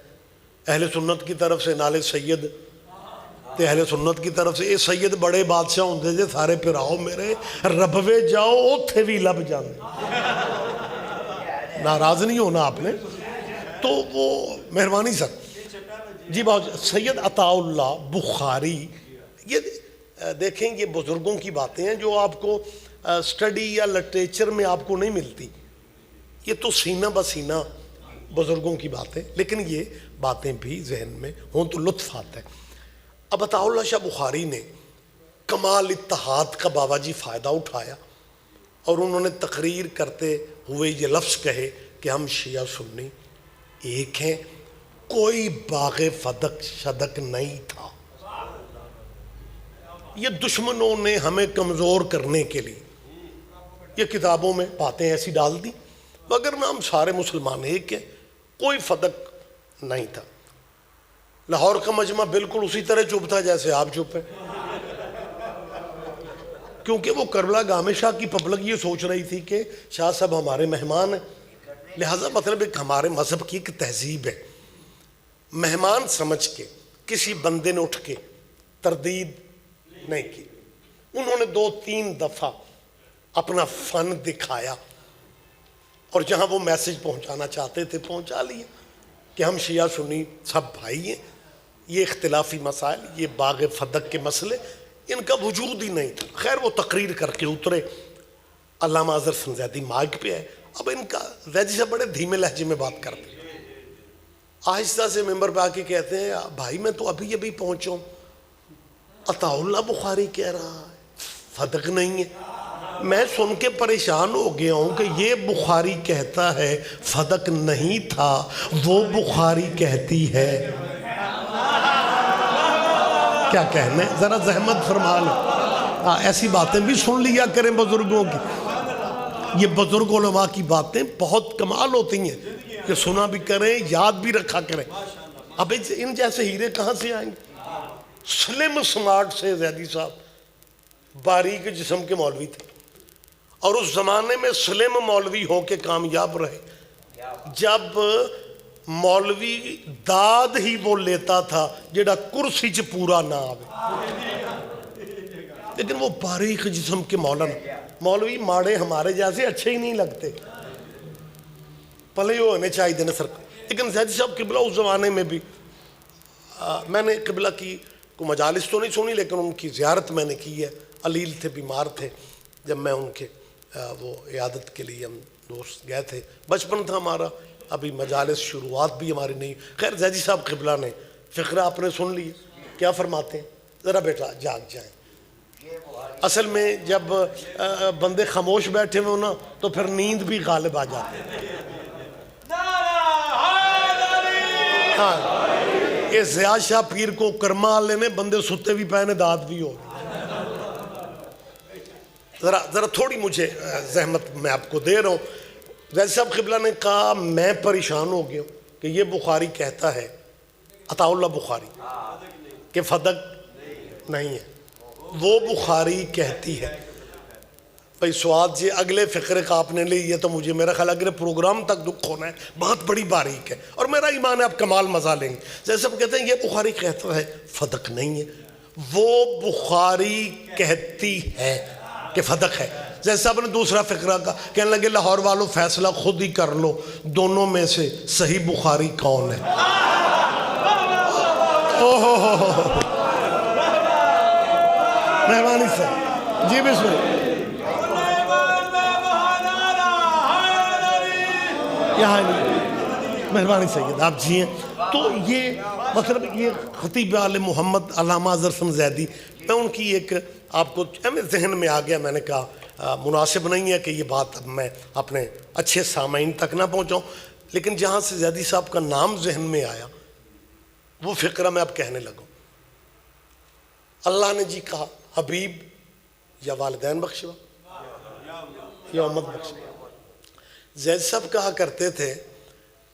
اہل سنت کی طرف سے نالے سید تے اہل سنت کی طرف سے یہ سید بڑے بادشاہ ہوندے جے سارے پھراؤ میرے ربوے جاؤ اوتھے بھی لب جاندے. ناراض نہیں ہونا آپ نے, تو وہ مہربانی سر جی بہت. سید عطا اللہ بخاری, یہ دیکھیں یہ بزرگوں کی باتیں ہیں جو آپ کو اسٹڈی یا لٹریچر میں آپ کو نہیں ملتی، یہ تو سینہ بسینہ بزرگوں کی باتیں، لیکن یہ باتیں بھی ذہن میں ہوں تو لطف آتا ہے۔ اب عطا اللہ شاہ بخاری نے کمال اتحاد کا بابا جی فائدہ اٹھایا اور انہوں نے تقریر کرتے ہوئے یہ لفظ کہے کہ ہم شیعہ سنی ایک ہیں، کوئی باغ فدق شدق نہیں تھا۔ یہ دشمنوں نے ہمیں کمزور کرنے کے لیے یہ کتابوں میں باتیں ایسی ڈال دی، مگر ہم سارے مسلمان ایک ہیں، کوئی فدق نہیں تھا۔ لاہور کا مجمع بالکل اسی طرح چپ تھا جیسے آپ چپ ہیں، کیونکہ وہ کربلا گام شاہ کی پبلک یہ سوچ رہی تھی کہ شاہ صاحب ہمارے مہمان ہیں، لہٰذا مطلب ایک ہمارے مذہب کی ایک تہذیب ہے، مہمان سمجھ کے کسی بندے نے اٹھ کے تردید نہیں کی۔ انہوں نے 2-3 دفعہ اپنا فن دکھایا اور جہاں وہ میسج پہنچانا چاہتے تھے پہنچا لیے کہ ہم شیعہ سنی سب بھائی ہیں، یہ اختلافی مسائل، یہ باغ فدق کے مسئلے ان کا وجود ہی نہیں تھا۔ خیر وہ تقریر کر کے اترے، علامہ اظہر سنزیدی مائک پہ ہے، اب ان کا زیدی صاحب بڑے دھیمے لہجے میں بات کرتے، آہستہ سے ممبر پہ آ کے کہتے ہیں بھائی میں تو ابھی ابھی پہنچوں، عطا اللہ بخاری کہہ رہا ہے فدق نہیں ہے۔ میں سن کے پریشان ہو گیا ہوں کہ یہ بخاری کہتا ہے فدق نہیں تھا، وہ بخاری کہتی ہے کیا کہنے، ذرا زحمت فرما لیں، ایسی باتیں بھی سن لیا کریں بزرگوں کی، یہ بزرگ علماء کی باتیں بہت کمال ہوتی ہیں کہ سنا بھی کریں یاد بھی رکھا کریں۔ اب ان جیسے ہیرے کہاں سے آئیں گے؟ سلم سمارٹ سے زیدی صاحب باریک جسم کے مولوی تھے اور اس زمانے میں سلم مولوی ہو کے کامیاب رہے جب مولوی داد ہی وہ لیتا تھا جڑا کرسی چ پورا نہ آوے، لیکن وہ باریک جسم کے مولوی ماڑے ہمارے جیسے اچھے ہی نہیں لگتے، پلے ہونے چاہیے نا سرکار۔ لیکن زیدی صاحب قبلہ اس زمانے میں بھی میں نے قبلہ کی کو مجالس تو نہیں سنی لیکن ان کی زیارت میں نے کی ہے، علیل تھے، بیمار تھے، جب میں ان کے وہ عیادت کے لیے ہم دوست گئے تھے، بچپن تھا ہمارا، ابھی مجالس شروعات بھی ہماری نہیں۔ خیر زیدی صاحب قبلہ نے فقرہ آپ نے سن لی، کیا فرماتے ہیں؟ ذرا بیٹا جاگ جائیں۔ اصل میں جب بندے خاموش بیٹھے ہوئے نا تو پھر نیند بھی غالب آ جاتی ہے۔ ہاں یہ زیاد شاہ پیر کو کرما والے نے بندے ستے بھی پہنے داد بھی ہو، ذرا تھوڑی مجھے زحمت میں آپ کو دے رہا ہوں۔ زیدی صاحب قبلہ نے کہا میں پریشان ہو گیا کہ یہ بخاری کہتا ہے، عطا اللہ بخاری، کہ فدق نہیں ہے، وہ بخاری کہتی ہے۔ بھئی سواد جی اگلے فقرے کا آپ نے لی یہ تو مجھے میرا خیال اگلے پروگرام تک دکھ ہونا ہے، بہت بڑی باریک ہے اور میرا ایمان ہے آپ کمال مزہ لیں گے۔ جیسے ہم کہتے ہیں یہ بخاری کہتا ہے فدق نہیں ہے، وہ بخاری کہتی ہے کہ فدق ہے۔ جیسے آپ نے دوسرا فقرہ کا کہنے لگے لاہور والوں فیصلہ خود ہی کر لو، دونوں میں سے صحیح بخاری کون ہے؟ مہربانی سے جی بسم اللہ یہاں مہربانی سید آپ جی ہیں۔ تو یہ مطلب یہ خطیب آل محمد علامہ اظہر سنزیدی، میں ان کی ایک آپ کو ذہن میں آ گیا، میں نے کہا مناسب نہیں ہے کہ یہ بات اب میں اپنے اچھے سامعین تک نہ پہنچاؤں، لیکن جہاں سے زیدی صاحب کا نام ذہن میں آیا وہ فقرہ میں اب کہنے لگوں۔ اللہ نے جی کہا حبیب یا والدین بخشوا یا امت بخشوا۔ زید صاحب کہا کرتے تھے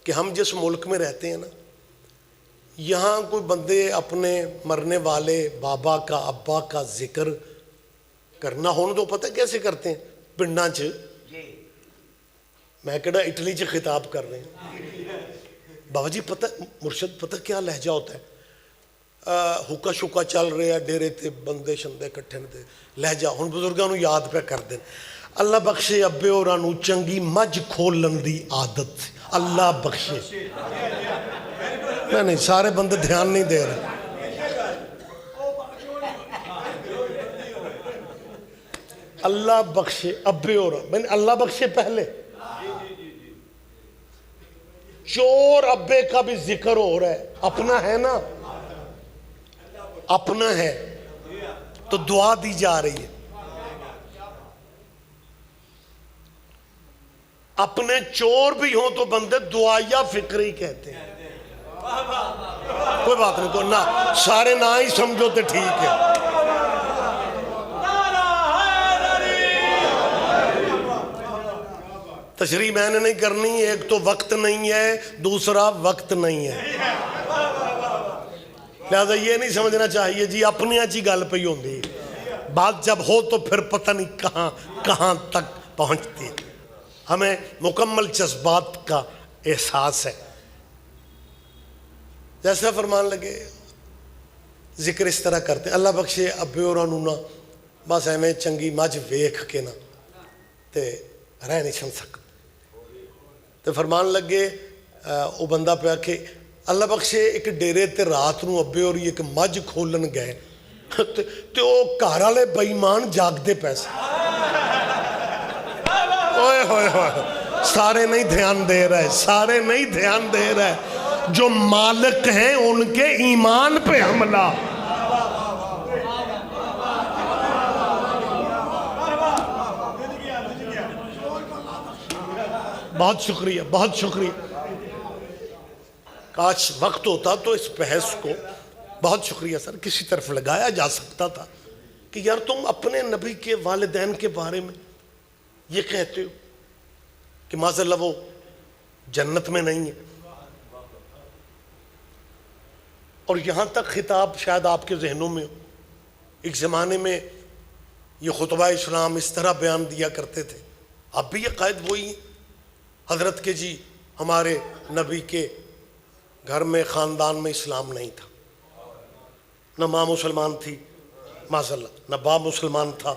کہ ہم جس ملک میں رہتے ہیں نا، یہاں کوئی بندے اپنے مرنے والے بابا کا ابا کا ذکر کرنا ہونا تو پتہ کیسے کرتے ہیں؟ پنڈاں چ میں کہڑا اٹلی چ خطاب کر رہے ہیں بابا جی، پتہ مرشد پتہ کیا لہجہ ہوتا ہے، حکا شکا چل رہے ہیں ڈیرے تے بندے شندے کٹھے نے لہجہ ہن بزرگاں نو یاد پہ کر دیں۔ اللہ بخشے ابے ہوراں نو چنگی مجھ کھولن دی عادت، اللہ بخشے۔ نہیں سارے بندے دھیان نہیں دے رہے، اللہ بخشے ابے اور اللہ بخشے پہلے، چور ابے کا بھی ذکر ہو رہا ہے، اپنا ہے نا، اپنا ہے تو دعا دی جا رہی ہے. اپنے چور بھی ہوں تو بندے دعائیا فکری کہتے ہیں. کوئی بات نہیں، تو نہ سارے نہ ہی سمجھو تو ٹھیک ہے. تشریح میں نے نہیں کرنی، ایک تو وقت نہیں ہے، دوسرا وقت نہیں ہے، لہذا یہ نہیں سمجھنا چاہیے جی اپنی اچھی گل پہ ہوندی، بات جب ہو تو پھر پتہ نہیں کہاں کہاں تک پہنچتی. ہمیں مکمل جذبات کا احساس ہے. جیسا فرمان لگے ذکر اس طرح کرتے ہیں، اللہ بخشے ابے اور نونا بس ایویں چنگی مجھ ویکھ کے نا تے رہ نہیں سن سکتے. تے فرمان لگے وہ بندہ پہ کہ اللہ بخشے ایک ڈیرے تے رات نو ابے اور ایک مجھ کھولن گئے تے وہ گھر والے بے ایمان جاگدے پیسے. اوئے ہوئے ہوئے، سارے نہیں دھیان دے رہے، سارے نہیں دھیان دے رہے. جو مالک ہیں ان کے ایمان پہ حملہ. بہت شکریہ، بہت شکریہ. کاش وقت ہوتا تو اس بحث کو، بہت شکریہ سر، کسی طرف لگایا جا سکتا تھا کہ یار تم اپنے نبی کے والدین کے بارے میں یہ کہتے ہو کہ معاذ اللہ وہ جنت میں نہیں ہے، اور یہاں تک خطاب شاید آپ کے ذہنوں میں ہو. ایک زمانے میں یہ خطبہ اسلام اس طرح بیان دیا کرتے تھے، اب بھی یہ قائد وہی ہیں حضرت کے جی ہمارے نبی کے گھر میں خاندان میں اسلام نہیں تھا، نہ ماں مسلمان تھی معاذ اللہ، نہ باپ مسلمان تھا،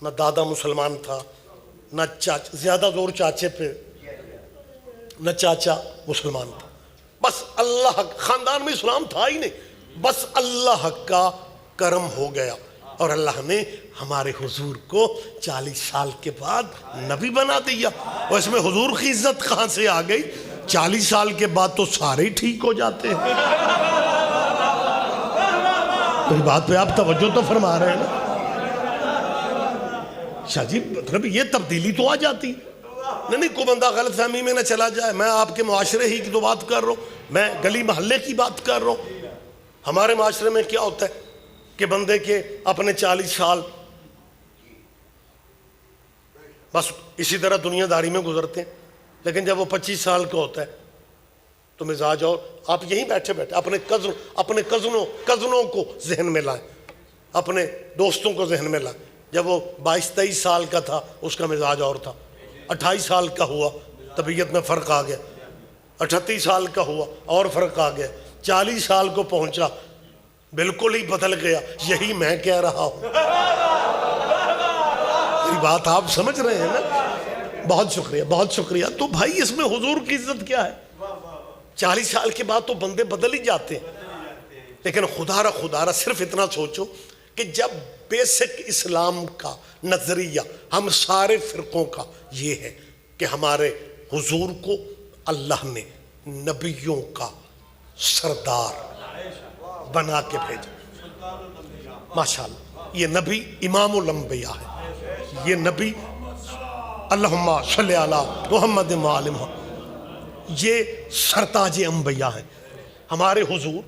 نہ دادا مسلمان تھا، نہ چاچا، زیادہ زور چاچے پہ، نہ چاچا مسلمان تھا. بس اللہ خاندان میں اسلام تھا ہی نہیں، بس اللہ کا کرم ہو گیا اور اللہ نے ہمارے حضور کو 40 سال کے بعد نبی بنا دیا. اور اس میں حضور کی عزت کہاں سے آ گئی؟ 40 سال کے بعد تو سارے ہی ٹھیک ہو جاتے ہیں. تو بات پہ آپ توجہ تو فرما رہے ہیں نا شاہ جی، مطلب یہ تبدیلی تو آ جاتی. نہیں کوئی بندہ غلط فہمی میں نہ چلا جائے، میں آپ کے معاشرے ہی کی تو بات کر رہا ہوں، میں گلی محلے کی بات کر رہا ہوں. ہمارے معاشرے میں کیا ہوتا ہے کہ بندے کے اپنے 40 سال بس اسی طرح دنیا داری میں گزرتے ہیں، لیکن جب وہ 25 سال کا ہوتا ہے تو مزاج، اور آپ یہیں بیٹھے بیٹھے اپنے کزنوں کو ذہن میں لائیں، اپنے دوستوں کو ذہن میں لائیں. جب وہ 22-23 سال کا تھا اس کا مزاج اور تھا، 28 سال کا ہوا طبیعت میں فرق آ گیا، 38 سال کا ہوا اور فرق آ گیا، 40 سال کو پہنچا بالکل ہی بدل گیا. یہی میں کہہ رہا ہوں، یہ بات آپ سمجھ رہے ہیں نا. بہت شکریہ، بہت شکریہ. تو بھائی اس میں حضور کی عزت کیا ہے؟ 40 سال کے بعد تو بندے بدل ہی جاتے ہیں. لیکن خدا را صرف اتنا سوچو کہ جب بیسک اسلام کا نظریہ ہم سارے فرقوں کا یہ ہے کہ ہمارے حضور کو اللہ نے نبیوں کا سردار بنا کے بھیجا. ماشاءاللہ یہ نبی امام الانبیاء ہے، یہ نبی اللہم صلی علی محمد وآل محمد، یہ سرتاج انبیاء ہیں. ہمارے حضور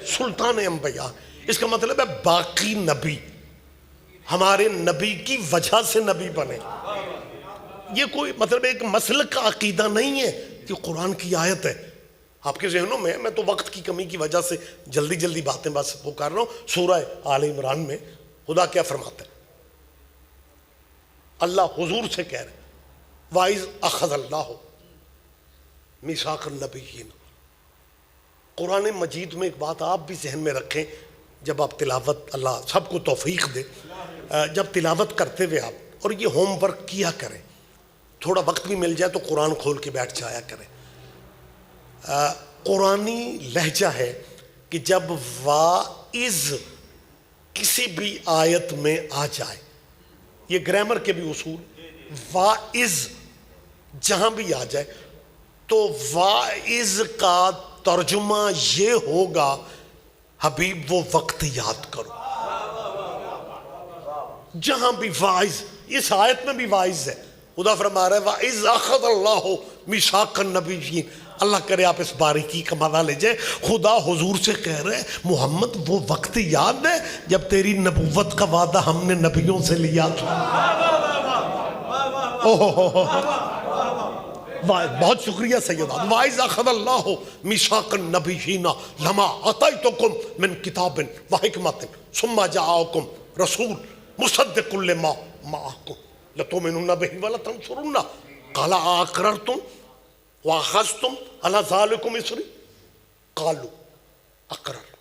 سلطان انبیاء. اس کا مطلب ہے باقی نبی ہمارے نبی کی وجہ سے نبی بنے. یہ کوئی مطلب ایک مسلک کا عقیدہ نہیں ہے، یہ قرآن کی آیت ہے آپ کے ذہنوں میں. میں تو وقت کی کمی کی وجہ سے جلدی باتیں بس وہ کر رہا ہوں. سورہ آل عمران میں خدا کیا فرماتا ہے؟ اللہ حضور سے کہہ رہے وَإِذْ أَخَذَ اللَّهُ مِيثَاقَ النَّبِيِّينَ. قرآن مجید میں ایک بات آپ بھی ذہن میں رکھیں جب آپ تلاوت، اللہ سب کو توفیق دے، جب تلاوت کرتے ہوئے آپ، اور یہ ہوم ورک کیا کریں، تھوڑا وقت بھی مل جائے تو قرآن کھول کے بیٹھ جایا کریں. قرآنی لہجہ ہے کہ جب واعظ کسی بھی آیت میں آ جائے یہ گرامر کے بھی اصول. واعظ جہاں بھی آ جائے تو واعظ کا ترجمہ یہ ہوگا حبیب وہ وقت یاد کرو. جہاں بھی واعظ، اس آیت میں بھی واعظ ہے. خدا فرما رہا ہے وَإِذْ أَخَذَ اللَّهُ مِيثَاقَ النَّبِيِّينَ. اللہ کرے آپ اس باریکی کا مزہ لے جائے. خدا حضور سے کہہ رہے محمد وہ وقت یاد ہے جب تیری نبوت کا وعدہ ہم نے نبیوں سے لیا تھا. بہت شکریہ سیدہ. وَإِذْ أَخَذَ اللَّهُ مِيثَاقَ النَّبِيِّينَ لَمَا آتَيْتُكُم مِّن كِتَابٍ وَحِكْمَةٍ ثُمَّ جَاءَكُم رَسُولٌ مُصَدِّقٌ لِّمَا مَعَكُمْ لَتُؤْمِنُنَّ بِهِ وَلَتَنصُرُنَّهُ قَالَ أَأَقْرَرْتُمْ وَأَخَذْتُمْ عَلَى ذَلِكُمْ إِصْرِي قَالُوا أَقْرَرْنَا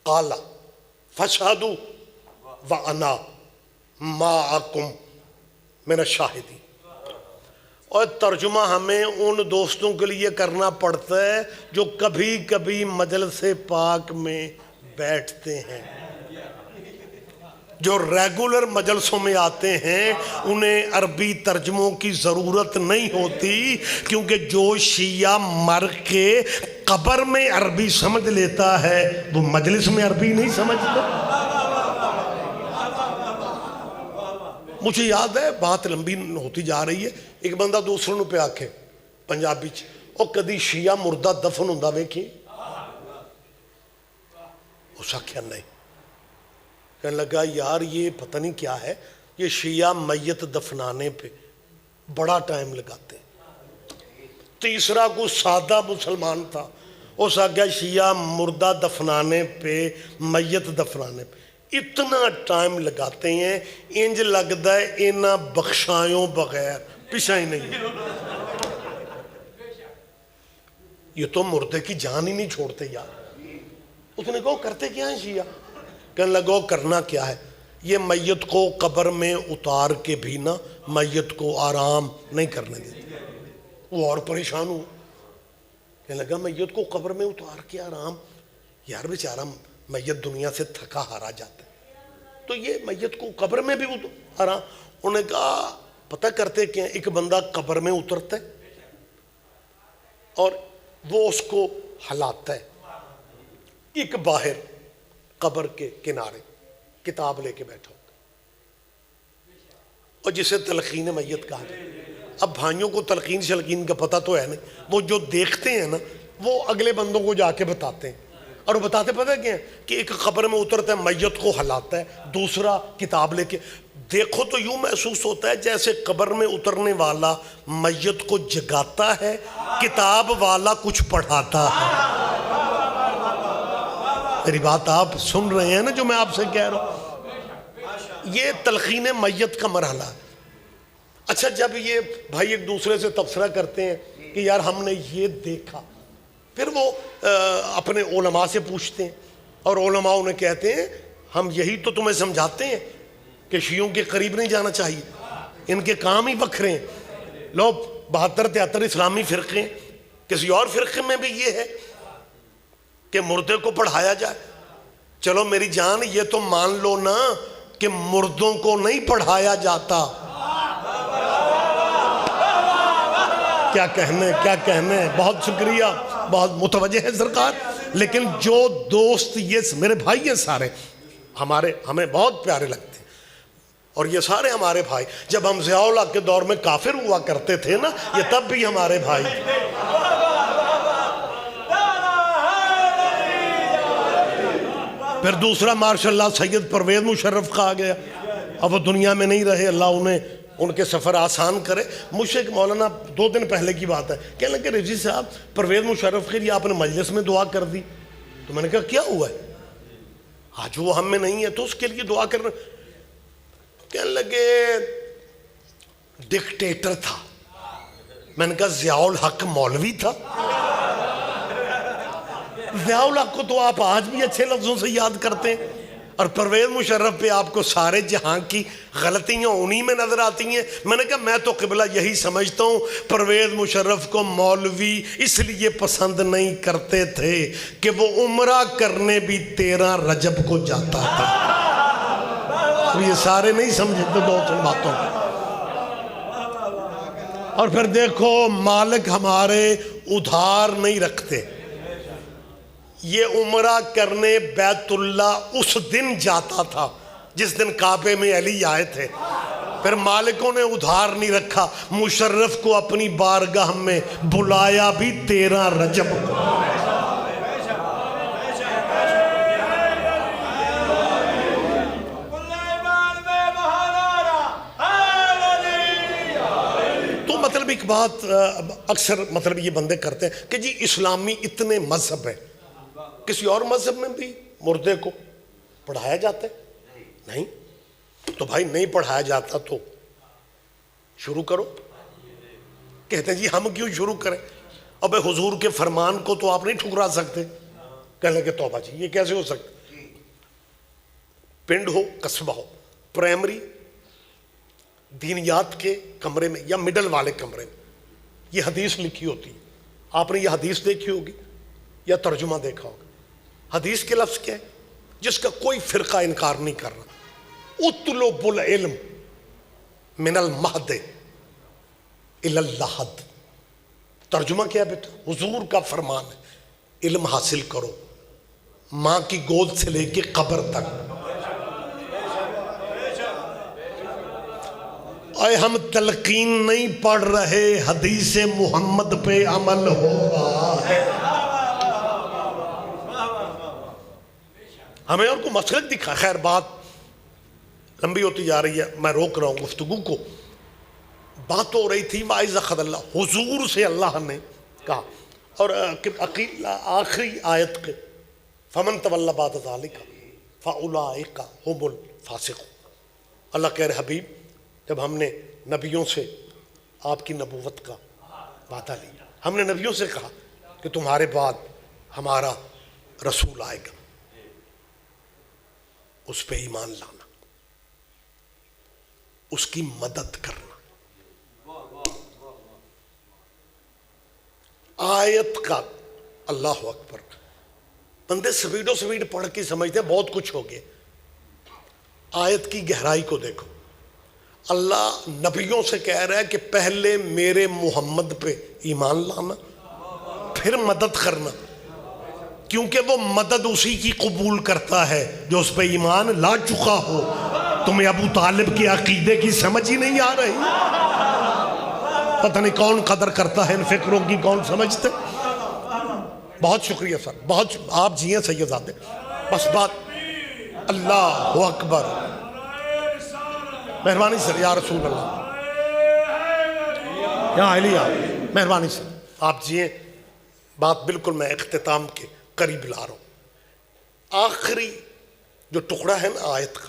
قَالَ فَاشْهَدُوا وَأَنَا مَعَكُمْ مِنَ الشَّاهِدِينَ. اور ترجمہ ہمیں ان دوستوں کے لیے کرنا پڑتا ہے جو کبھی کبھی مجلس پاک میں بیٹھتے ہیں. جو ریگولر مجلسوں میں آتے ہیں انہیں عربی ترجموں کی ضرورت نہیں ہوتی، کیونکہ جو شیعہ مر کے قبر میں عربی سمجھ لیتا ہے وہ مجلس میں عربی نہیں سمجھتا. مجھے یاد ہے، بات لمبی ہوتی جا رہی ہے، ایک بندہ دوسروں پہ آکھے پنجابی چ او کدی شیعہ مردہ دفن ہوندا ویکھی؟ اس آکھیا نہیں. کہنے لگا یار یہ پتہ نہیں کیا ہے، یہ شیعہ میت دفنانے پہ بڑا ٹائم لگاتے ہیں. تیسرا کوئی سادہ مسلمان تھا، اس آگیا شیعہ مردہ دفنانے پہ میت دفنانے پہ اتنا ٹائم لگاتے ہیں انج لگتا ہے انہاں بخشایوں بغیر پیچھا ہی نہیں. یہ تو مردے کی جان ہی نہیں چھوڑتے یار. اس نے کہا کرتے کیا ہیں شیعہ؟ کہنے لگا کرنا کیا ہے، یہ میت کو قبر میں اتار کے بھی نا میت کو آرام نہیں کرنے دیتے. وہ اور پریشان ہو. کہنے لگا میت کو قبر میں اتار کے آرام، یار بیچارہ میت دنیا سے تھکا ہارا جاتا ہے تو یہ میت کو قبر میں بھی آرام. انہوں نے کہا پتہ کرتے کیا، ایک بندہ قبر میں اترتا ہے اور وہ اس کو ہلاتا ہے، ایک باہر قبر کے کنارے کتاب لے کے بیٹھا ہوتا اور جسے تلقین میت کہا جائے. اب بھائیوں کو تلقین شلقین کا پتہ تو ہے نہیں، وہ جو دیکھتے ہیں نا وہ اگلے بندوں کو جا کے بتاتے ہیں. اور وہ بتاتے پتہ کیا ہے کہ ایک قبر میں اترتا ہے میت کو ہلاتا ہے، دوسرا کتاب لے کے. دیکھو تو یوں محسوس ہوتا ہے جیسے قبر میں اترنے والا میت کو جگاتا ہے، کتاب والا کچھ پڑھاتا ہے. میری بات آپ سن رہے ہیں نا جو میں آپ سے کہہ رہا ہوں؟ یہ تلقین میت کا مرحلہ ہے. اچھا جب یہ بھائی ایک دوسرے سے تبصرہ کرتے ہیں کہ یار ہم نے یہ دیکھا، پھر وہ اپنے علماء سے پوچھتے ہیں اور علماء انہیں کہتے ہیں ہم یہی تو تمہیں سمجھاتے ہیں کہ شیعوں کے قریب نہیں جانا چاہیے، ان کے کام ہی بکھرے ہیں. لو 72-73 اسلامی فرقے، کسی اور فرقے میں بھی یہ ہے کہ مردے کو پڑھایا جائے. چلو میری جان یہ تو مان لو نا کہ مردوں کو نہیں پڑھایا جاتا. کیا کہنے بہت شکریہ، بہت متوجہ ہے سرکار. لیکن جو دوست یہ میرے بھائی ہیں سارے ہمیں بہت پیارے لگتے ہیں اور یہ سارے ہمارے بھائی. جب ہم ضیاء الحق کے دور میں کافر ہوا کرتے تھے نا یہ تب بھی ہمارے بھائی. پھر دوسرا ماشاءاللہ سید پرویز مشرف کا آ گیا. اب وہ دنیا میں نہیں رہے، اللہ انہیں ان کے سفر آسان کرے. مجھ سے ایک مولانا 2 دن پہلے کی بات ہے، کہنے لگے رضی صاحب پرویز مشرف کے لیے آپ نے مجلس میں دعا کر دی. تو میں نے کہا کیا ہوا ہے؟ آج وہ ہم میں نہیں ہے تو اس کے لیے دعا کرنا. کہنے لگے ڈکٹیٹر تھا. میں نے کہا ضیاء الحق مولوی تھا؟ ضیاء الحق کو تو آپ آج بھی اچھے لفظوں سے یاد کرتے ہیں اور پرویز مشرف پہ آپ کو سارے جہاں کی غلطیاں انہی میں نظر آتی ہیں. میں نے کہا میں تو قبلہ یہی سمجھتا ہوں پرویز مشرف کو مولوی اس لیے پسند نہیں کرتے تھے کہ وہ عمرہ کرنے بھی 13 رجب کو جاتا تھا. اب یہ سارے نہیں سمجھے تو دو تین باتوں. اور پھر دیکھو مالک ہمارے ادھار نہیں رکھتے. یہ عمرہ کرنے بیت اللہ اس دن جاتا تھا جس دن کعبے میں علی آئے تھے. پھر مالکوں نے ادھار نہیں رکھا. مشرف کو اپنی بارگاہ میں بلایا بھی 13 رجب کو. تو مطلب ایک بات اکثر مطلب یہ بندے کرتے ہیں کہ جی اسلامی اتنے مذہب ہیں، کسی اور مذہب میں بھی مردے کو پڑھایا جاتا ہے؟ نہیں. تو بھائی نہیں پڑھایا جاتا تو شروع کرو. کہتے ہیں جی ہم کیوں شروع کریں؟ اب حضور کے فرمان کو تو آپ نہیں ٹھکرا سکتے. کہنے کہ توبہ جی یہ کیسے ہو سکتا؟ پنڈ ہو قصبہ ہو، پرائمری دینیات کے کمرے میں یا مڈل والے کمرے میں یہ حدیث لکھی ہوتی ہے. آپ نے یہ حدیث دیکھی ہوگی یا ترجمہ دیکھا ہوگا. حدیث کے لفظ کیا ہے جس کا کوئی فرقہ انکار نہیں کر رہا؟ اطلب العلم من المہد الی اللحد. ترجمہ کیا ہے بیٹا؟ حضور کا فرمان ہے علم حاصل کرو ماں کی گود سے لے کے قبر تک. اے ہم تلقین نہیں پڑھ رہے، حدیث محمد پہ عمل ہو رہا ہے. ہمیں اور کو مسلک دکھا. خیر بات لمبی ہوتی جا رہی ہے، میں روک رہا ہوں گفتگو کو. بات ہو رہی تھی وَإِذَا أَخَذَ اللَّهُ، حضور سے اللہ نے کہا. اور آخری آیت کے فَمَن تَوَلَّ بَعْدَ ذَلِكَ فَأُولَٰئِكَ هُمُ الْفَاسِقُونَ. اللہ کہہ رہے حبیب جب ہم نے نبیوں سے آپ کی نبوت کا وعدہ لیا، ہم نے نبیوں سے کہا کہ تمہارے بعد ہمارا رسول آئے گا، اس پہ ایمان لانا، اس کی مدد کرنا. آیت کا اللہ اکبر. بندے سپیڈ و سپیڈ پڑھ کے سمجھتے ہیں بہت کچھ ہو گیا. آیت کی گہرائی کو دیکھو. اللہ نبیوں سے کہہ رہا ہے کہ پہلے میرے محمد پہ ایمان لانا پھر مدد کرنا، کیونکہ وہ مدد اسی کی قبول کرتا ہے جو اس پہ ایمان لا چکا ہو. تمہیں ابو طالب کے عقیدے کی سمجھ ہی نہیں آ رہی. پتہ نہیں کون قدر کرتا ہے ان فکروں کی، کون سمجھتے. بہت شکریہ سر، بہت آپ جی ہیں سیدزادے. بس بات اللہ اکبر. مہربانی سر یا رسول اللہ یا علیہ، مہربانی سر آپ جی ہیں. بات بالکل میں اختتام کے قریب لا رہا ہوں. آخری جو ٹکڑا ہے نا آیت کا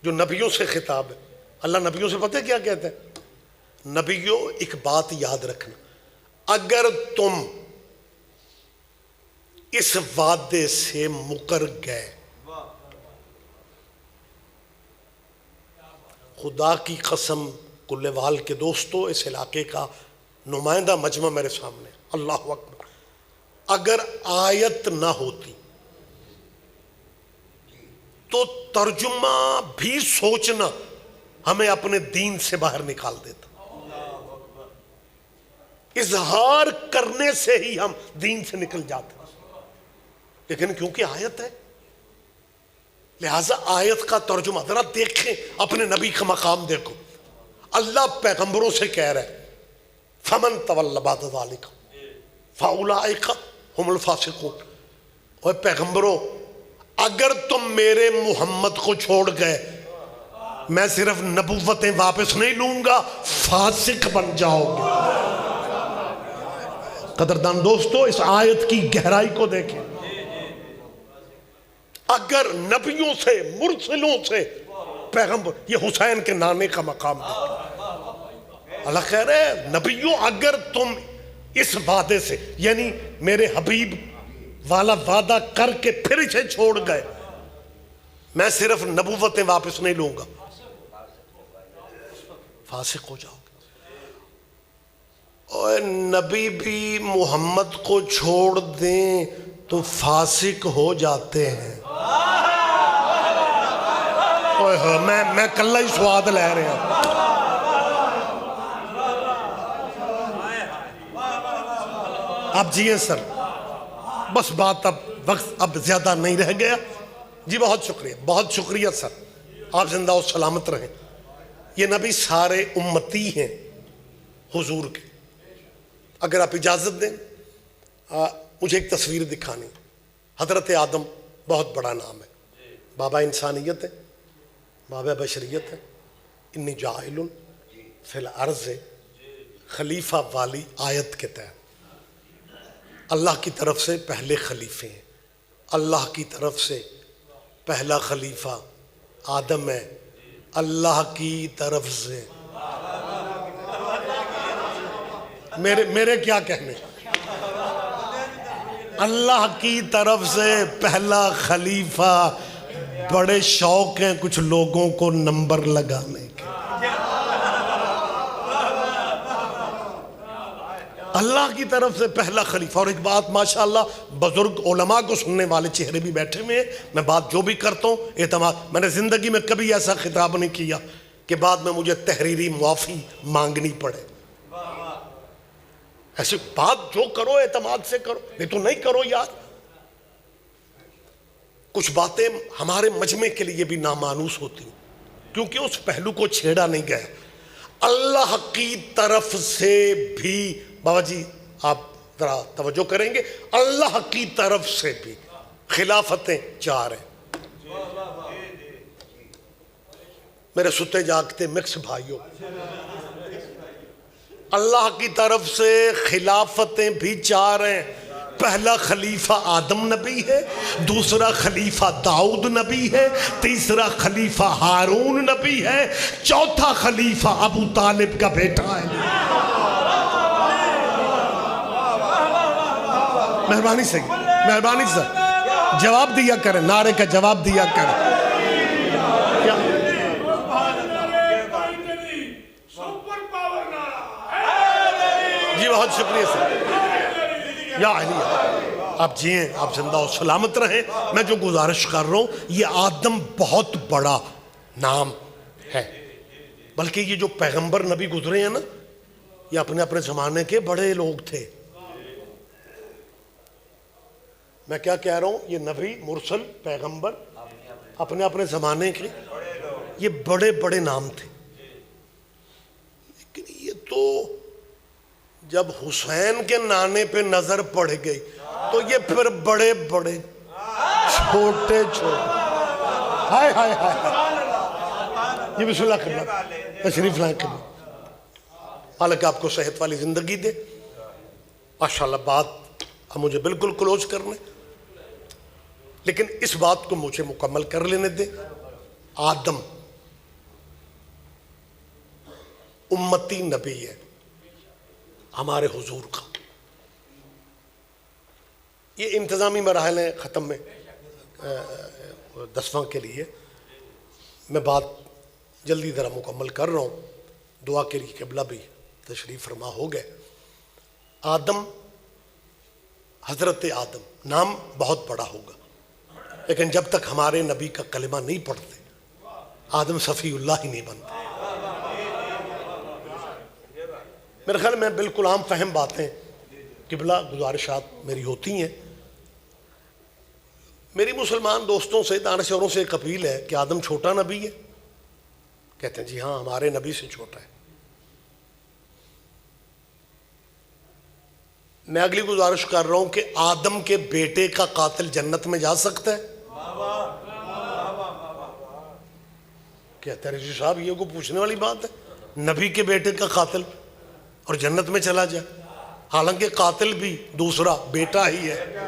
جو نبیوں سے خطاب ہے، اللہ نبیوں سے پتہ ہے کیا کہتے ہیں؟ نبیوں ایک بات یاد رکھنا، اگر تم اس وعدے سے مکر گئے، خدا کی قسم کلوال کے دوستو، اس علاقے کا نمائندہ مجمع میرے سامنے، اللہ اکبر، اگر آیت نہ ہوتی تو ترجمہ بھی سوچنا ہمیں اپنے دین سے باہر نکال دیتا. اظہار کرنے سے ہی ہم دین سے نکل جاتے، لیکن کیونکہ آیت ہے لہٰذا آیت کا ترجمہ ذرا دیکھیں. اپنے نبی کا مقام دیکھو. اللہ پیغمبروں سے کہہ رہا ہے فَمَن تَوَلَّ بَعْدَ ذَلِكَ فَأُولَٰئِكَ هُمُ الْفَاسِقُونَ. اور پیغمبروں اگر تم میرے محمد کو چھوڑ گئے، میں صرف نبوتیں واپس نہیں لوں گا، فاسق بن جاؤ گے. قدردان دوستو اس آیت کی گہرائی کو دیکھیں. اگر نبیوں سے مرسلوں سے پیغمبر، یہ حسین کے نانے کا مقام دیکھیں. اللہ کہہ رہے ہیں نبیوں اگر تم اس وعدے سے یعنی میرے حبیب والا وعدہ کر کے پھر اسے چھوڑ گئے، میں صرف نبوتیں واپس نہیں لوں گا، فاسق ہو جاؤ گے. اور نبی بھی محمد کو چھوڑ دیں تو فاسق ہو جاتے ہیں. میں کلا ہی سواد لے رہا ہوں. آپ جیئے سر, بس بات اب وقت اب زیادہ نہیں رہ گیا. جی بہت شکریہ, بہت شکریہ سر, آپ زندہ و سلامت رہیں. یہ نبی سارے امتی ہیں حضور کے. اگر آپ اجازت دیں مجھے ایک تصویر دکھانی. حضرت آدم بہت بڑا نام ہے, بابا انسانیت ہے, بابا بشریت ہے. انی جاعل فی الارض خلیفہ والی آیت کے تحت اللہ کی طرف سے پہلے خلیفے ہیں. اللہ کی طرف سے پہلا خلیفہ آدم ہے. اللہ کی طرف سے میرے کیا کہنے, اللہ کی طرف سے پہلا خلیفہ. بڑے شوق ہیں کچھ لوگوں کو نمبر لگانے کے. اللہ کی طرف سے پہلا خلیفہ. اور ایک بات ماشاءاللہ بزرگ علماء کو سننے والے چہرے بھی بیٹھے ہوئے ہیں. میں بات جو بھی کرتا ہوں اعتماد, میں نے زندگی میں کبھی ایسا خطاب نہیں کیا کہ بعد میں مجھے تحریری معافی مانگنی پڑے. ایسی بات جو کرو اعتماد سے کرو, نہیں تو نہیں کرو یار. کچھ باتیں ہمارے مجمع کے لیے بھی نامانوس ہوتی ہیں کیونکہ اس پہلو کو چھیڑا نہیں گیا. اللہ کی طرف سے بھی, بابا جی آپ ذرا توجہ کریں گے, اللہ کی طرف سے بھی خلافتیں 4 ہیں. میرے ستے جاگتے مکس بھائیوں, اللہ کی طرف سے خلافتیں بھی 4 ہیں. پہلا خلیفہ آدم نبی ہے, دوسرا خلیفہ داؤد نبی ہے, تیسرا خلیفہ ہارون نبی ہے, چوتھا خلیفہ ابو طالب کا بیٹا ہے. مہربانی سے جواب دیا کریں, نعرے کا جواب دیا کریں. جی بہت شکریہ سر. یا علی آپ جیئیں, آپ زندہ و سلامت رہیں. میں جو گزارش کر رہا ہوں, یہ آدم بہت بڑا نام ہے, بلکہ یہ جو پیغمبر نبی گزرے ہیں نا, یہ اپنے اپنے زمانے کے بڑے لوگ تھے. میں کیا کہہ رہا ہوں, یہ نبی مرسل پیغمبر اپنے اپنے زمانے کے یہ بڑے بڑے نام تھے. لیکن یہ تو جب حسین کے نانے پہ نظر پڑ گئی تو یہ پھر بڑے بڑے چھوٹے چھوٹے. ہائے ہائے ہائے, یہ بسم اللہ خدمت تشریف لائیں خدمت. حالانکہ آپ کو صحت والی زندگی دے ماشاءاللہ. بات اب مجھے بالکل کلوز کرنے, لیکن اس بات کو مجھے مکمل کر لینے دیں. آدم امتی نبی ہے ہمارے حضور کا. یہ انتظامی مراحل ہیں ختم میں 10واں کے لیے. میں بات جلدی ذرا مکمل کر رہا ہوں. دعا کے لیے قبلہ بھی تشریف فرما ہو گئے. آدم, حضرت آدم نام بہت بڑا ہوگا, لیکن جب تک ہمارے نبی کا کلمہ نہیں پڑھتے آدم صفی اللہ ہی نہیں بنتے. میرے خیال میں بالکل عام فہم باتیں قبلہ گزارشات میری ہوتی ہیں. میری مسلمان دوستوں سے, دانشوروں سے ایک اپیل ہے کہ آدم چھوٹا نبی ہے. کہتے ہیں جی ہاں ہمارے نبی سے چھوٹا ہے. میں اگلی گزارش کر رہا ہوں کہ آدم کے بیٹے کا قاتل جنت میں جا سکتا ہے. کہتے ہیں رضی صاحب یہ کو پوچھنے والی بات ہے, نبی کے بیٹے کا قاتل اور جنت میں چلا جائے, حالانکہ قاتل بھی دوسرا بیٹا ہی ہے.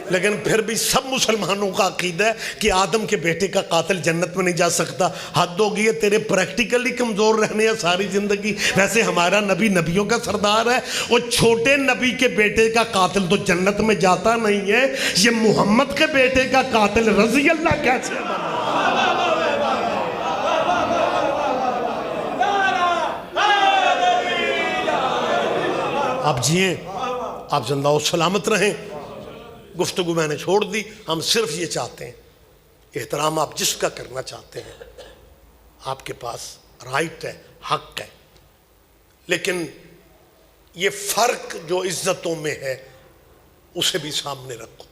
لیکن پھر بھی سب مسلمانوں کا عقیدہ ہے کہ آدم کے بیٹے کا قاتل جنت میں نہیں جا سکتا. حد ہو گئی ہے, تیرے پریکٹیکلی کمزور رہنے ہیں ساری زندگی. ویسے ہمارا نبی نبیوں کا سردار ہے, وہ چھوٹے نبی کے بیٹے کا قاتل تو جنت میں جاتا نہیں ہے, یہ محمد کے بیٹے کا قاتل رضی اللہ کیسے بنا. آپ جیئیں, آپ زندہ و سلامت رہیں. گفتگو میں نے چھوڑ دی. ہم صرف یہ چاہتے ہیں احترام آپ جس کا کرنا چاہتے ہیں آپ کے پاس رائٹ ہے، حق ہے، لیکن یہ فرق جو عزتوں میں ہے اسے بھی سامنے رکھو۔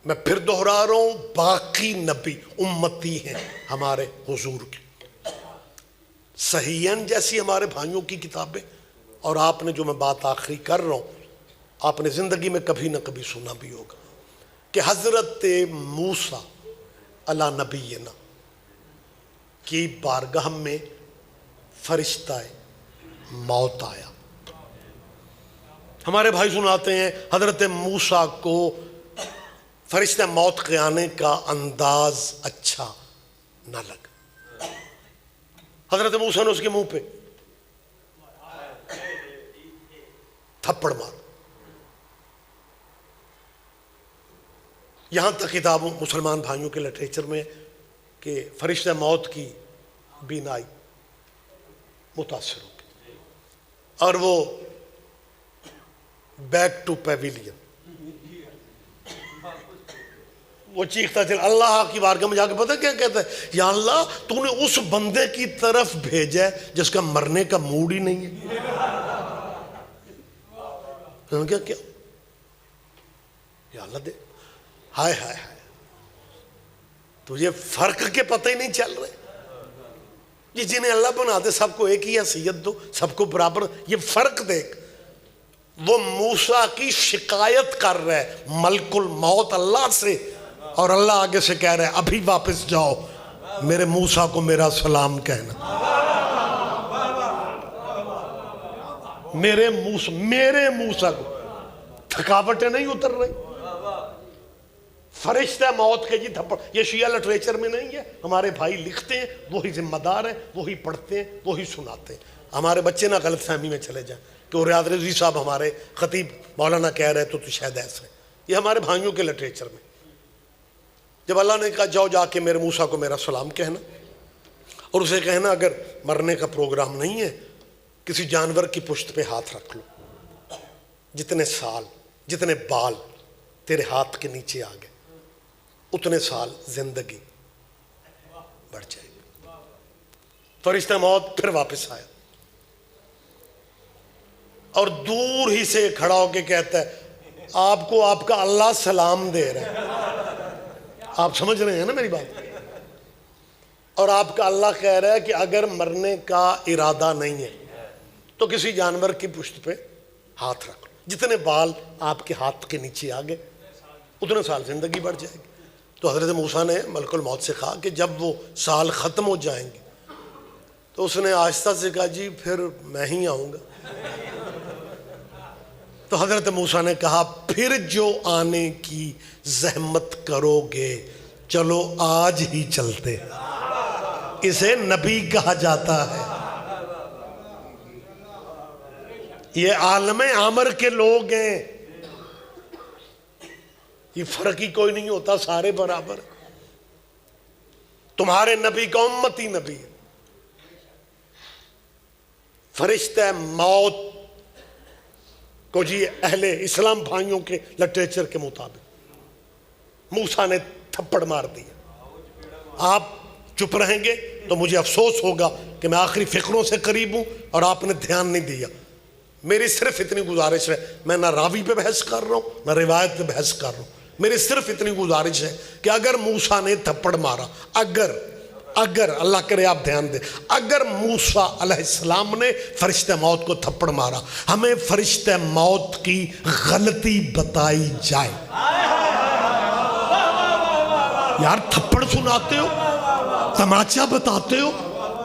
میں پھر دہرا رہا ہوں، باقی نبی امتی ہیں ہمارے حضور کے، صحیحین جیسی ہمارے بھائیوں کی کتابیں، اور آپ نے جو میں بات آخری کر رہا ہوں آپ نے زندگی میں کبھی نہ کبھی سنا بھی ہوگا کہ حضرت موسیٰ علی نبینا کی بارگاہ میں فرشتہ موت آیا۔ ہمارے بھائی سناتے ہیں حضرت موسیٰ کو فرشتہ موت کے آنے کا انداز اچھا نہ لگا۔ حضرت موسیٰ نے اس کے منہ پہ تھپڑ مارا۔ یہاں تک کتابوں مسلمان بھائیوں کے لٹریچر میں کہ فرشتہ موت کی بینائی متاثر ہو گئی اور وہ بیک ٹو پیویلین، وہ چیختا چل اللہ کی بارگاہ میں جا کے پتہ کیا کہتا ہے، یا اللہ تو نے اس بندے کی طرف بھیجا ہے جس کا مرنے کا موڈ ہی نہیں ہے۔ کیا یا اللہ دے، ہائے ہائے ہائے، تجھے فرق کے پتہ ہی نہیں چل رہے۔ یہ جنہیں اللہ بنا دے سب کو ایک ہی حیثیت دو، سب کو برابر، یہ فرق دیکھ۔ وہ موسیٰ کی شکایت کر رہا ہے ملک الموت اللہ سے، اور اللہ آگے سے کہہ رہا ہے ابھی واپس جاؤ، میرے موسیٰ کو میرا سلام کہنا۔ میرے موسیٰ کو تھکاوٹیں نہیں اتر رہی۔ فرشتہ موت کے جی تھپڑ، یہ شیعہ لٹریچر میں نہیں ہے، ہمارے بھائی لکھتے ہیں، وہی ذمہ دار ہیں، وہی پڑھتے ہیں، وہی سناتے ہیں۔ ہمارے بچے نہ غلط فہمی میں چلے جائیں کہ ریاض رضوی صاحب ہمارے خطیب مولانا کہہ رہے تو شاید ایسا ہے۔ یہ ہمارے بھائیوں کے لٹریچر میں جب اللہ نے کہا جاؤ جا کے میرے موسیٰ کو میرا سلام کہنا، اور اسے کہنا اگر مرنے کا پروگرام نہیں ہے کسی جانور کی پشت پہ ہاتھ رکھ لو، جتنے سال جتنے بال تیرے ہاتھ کے نیچے آ گئے اتنے سال زندگی بڑھ جائے گی۔ فرشتہ موت پھر واپس آیا اور دور ہی سے کھڑا ہو کے کہتا ہے آپ کو آپ کا اللہ سلام دے رہا ہے۔ آپ سمجھ رہے ہیں نا میری بات؟ اور آپ کا اللہ کہہ رہا ہے کہ اگر مرنے کا ارادہ نہیں ہے تو کسی جانور کی پشت پہ ہاتھ رکھ لو، جتنے بال آپ کے ہاتھ کے نیچے آ گئے اتنے سال زندگی بڑھ جائے گی۔ تو حضرت موسیٰ نے ملک الموت سے کہا کہ جب وہ سال ختم ہو جائیں گے تو اس نے آہستہ سے کہا جی پھر میں ہی آؤں گا۔ تو حضرت موسیٰ نے کہا پھر جو آنے کی زحمت کرو گے چلو آج ہی چلتے، اسے نبی کہا جاتا ہے۔ یہ عالم عامر کے لوگ ہیں، یہ فرق ہی کوئی نہیں ہوتا، سارے برابر۔ تمہارے نبی کا امتی نبی ہے۔ فرشتہ موت کو جی اہل اسلام بھائیوں کے لٹریچر کے مطابق موسیٰ نے تھپڑ مار دیا۔ آپ چپ رہیں گے تو مجھے افسوس ہوگا کہ میں آخری فکروں سے قریب ہوں اور آپ نے دھیان نہیں دیا۔ میری صرف اتنی گزارش ہے، میں نہ راوی پہ بحث کر رہا ہوں نہ روایت پہ بحث کر رہا ہوں، میری صرف اتنی گزارش ہے کہ اگر موسیٰ نے تھپڑ مارا، اگر اللہ کرے آپ دھیان دیں، اگر موسیٰ علیہ السلام نے فرشتہ موت کو تھپڑ مارا، ہمیں فرشتہ موت کی غلطی بتائی جائے۔ یار تھپڑ سناتے ہو، تماچا بتاتے ہو،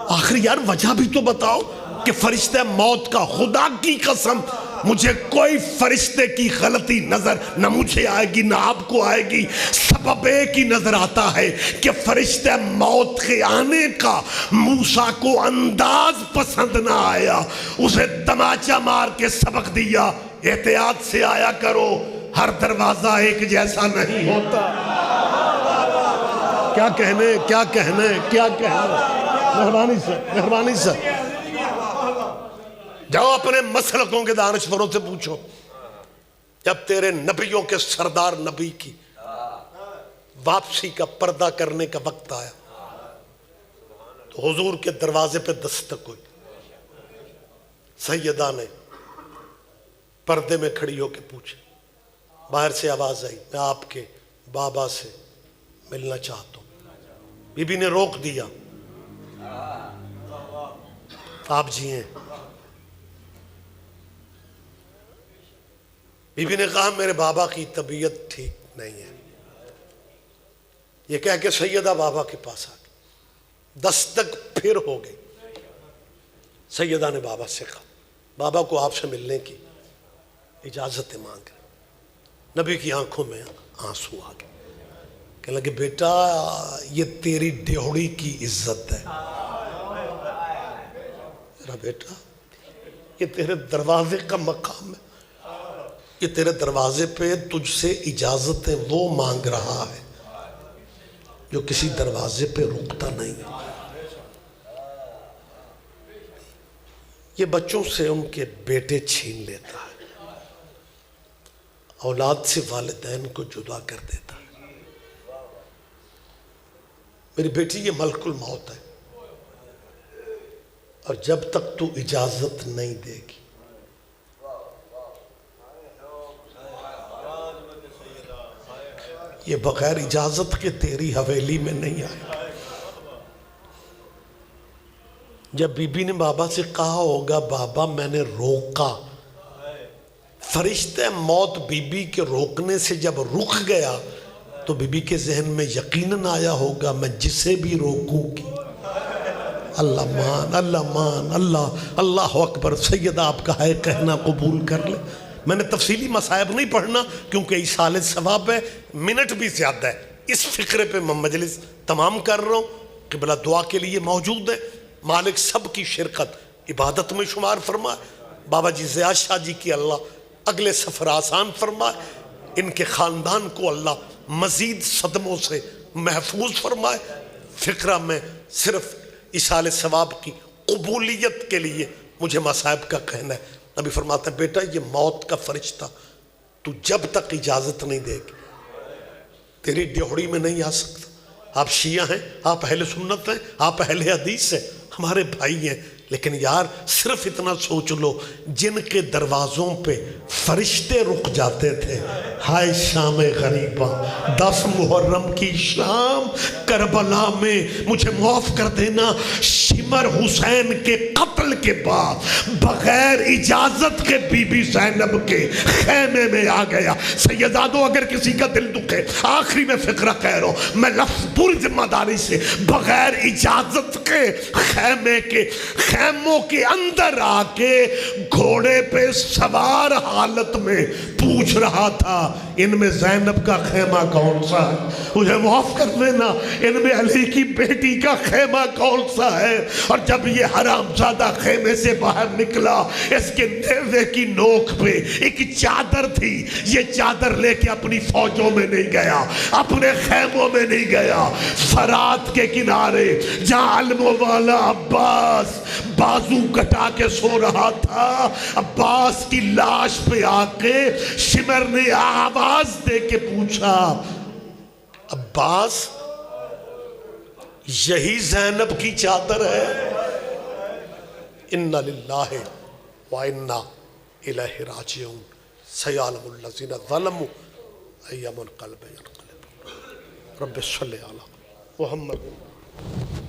آخر یار وجہ بھی تو بتاؤ کہ فرشتہ موت کا خدا کی قسم مجھے کوئی فرشتے کی غلطی نظر نہ مجھے آئے گی نہ آپ کو آئے گی۔ سبب ایک ہی نظر آتا ہے کہ فرشتہ موت کے آنے کا موسیٰ کو انداز پسند نہ آیا، اسے تماچا مار کے سبق دیا احتیاط سے آیا کرو، ہر دروازہ ایک جیسا نہیں ہوتا۔ کیا کہنے مہربانی سے جاؤ اپنے مسلکوں کے دانشوروں سے پوچھو، جب تیرے نبیوں کے سردار نبی کی واپسی کا پردہ کرنے کا وقت آیا تو حضور کے دروازے پہ دستک ہوئی. سیدہ نے پردے میں کھڑی ہو کے پوچھا. باہر سے آواز آئی, میں آپ کے بابا سے ملنا چاہتا ہوں. بی بی نے روک دیا, آپ جی ہیں. بی بی نے کہا میرے بابا کی طبیعت ٹھیک نہیں ہے. یہ کہہ کے سیدہ بابا کے پاس آ گئی. دستک پھر ہو گئی. سیدہ نے بابا سے کہا بابا کو آپ سے ملنے کی اجازت مانگ رہے. نبی کی آنکھوں میں آنسو آ گئے. کہنے لگے بیٹا یہ تیری ڈیوڑی کی عزت ہے. میرا بیٹا یہ تیرے دروازے کا مقام ہے. یہ تیرے دروازے پہ تجھ سے اجازتیں وہ مانگ رہا ہے جو کسی دروازے پہ رکتا نہیں. یہ بچوں سے ان کے بیٹے چھین لیتا ہے, اولاد سے والدین کو جدا کر دیتا ہے. میری بیٹی یہ ملک الموت ہے, اور جب تک تو اجازت نہیں دے گی یہ بغیر اجازت کے تیری حویلی میں نہیں آئے. جب بی بی نے بابا سے کہا ہوگا بابا میں نے روکا, فرشتہ موت بی بی کے روکنے سے جب رک گیا تو بی بی کے ذہن میں یقیناً آیا ہوگا میں جسے بھی روکوں گی. اللہ مان, اللہ مان, اللہ اکبر. سیدہ آپ کا ہے کہنا قبول کر لے. میں نے تفصیلی مصائب نہیں پڑھنا کیونکہ ایصال ثواب ہے, منٹ بھی زیادہ ہے. اس فقرے پہ میں مجلس تمام کر رہا ہوں. قبلہ دعا کے لیے موجود ہے. مالک سب کی شرکت عبادت میں شمار فرمائے. بابا جی زیاد شاہ جی کی اللہ اگلے سفر آسان فرمائے. ان کے خاندان کو اللہ مزید صدموں سے محفوظ فرمائے. فقرہ میں صرف ایصال ثواب کی قبولیت کے لیے مجھے مصائب کا کہنا ہے. نبی فرماتا ہے بیٹا یہ موت کا فرشتہ تو جب تک اجازت نہیں دے گی تیری ڈیوڑی میں نہیں آ سکتا. آپ شیعہ ہیں, آپ اہل سنت ہیں, آپ اہل حدیث ہیں, ہمارے بھائی ہیں, لیکن یار صرف اتنا سوچ لو جن کے دروازوں پہ فرشتے رک جاتے تھے, ہائے شام غریبہ 10 محرم کی شام کربلا میں مجھے معاف کر دینا, شمر حسین کے قتل کے بعد بغیر اجازت کے بی بی زینب کے خیمے میں آ گیا. سیدادو اگر کسی کا دل دکھے, آخری میں فقرہ کہہ رہا ہوں, میں لفظ پوری ذمہ داری سے بغیر اجازت کے خیموں کے اندر آ کے گھوڑے پہ سوار حالت میں پوچھ رہا تھا ان میں زینب کا خیمہ کون سا ہے, مجھے معاف کر دینا ان میں علی کی بیٹی کا خیمہ کون سا ہے. اور جب یہ حرامزادہ خیمے سے باہر نکلا اس کے نیزے کی نوک پہ ایک چادر تھی. یہ چادر لے کے اپنی فوجوں میں نہیں گیا, اپنے خیموں میں نہیں گیا, فرات کے کنارے جہاں علم والا عباس بازو کٹا کے سو رہا تھا, عباس کی لاش پہ آ کے شمر نے آواز دے کے پوچھا عباس یہی زینب کی چادر ہے؟ اِنَّا لِلَّهِ وَإِنَّا إِلَيْهِ رَاجِعُونَ. سَيَعْلَمُ الَّذِينَ ظَلَمُوا أَيَّ مُنْقَلَبٍ يَنْقَلِبُونَ. رب صلی علی محمد.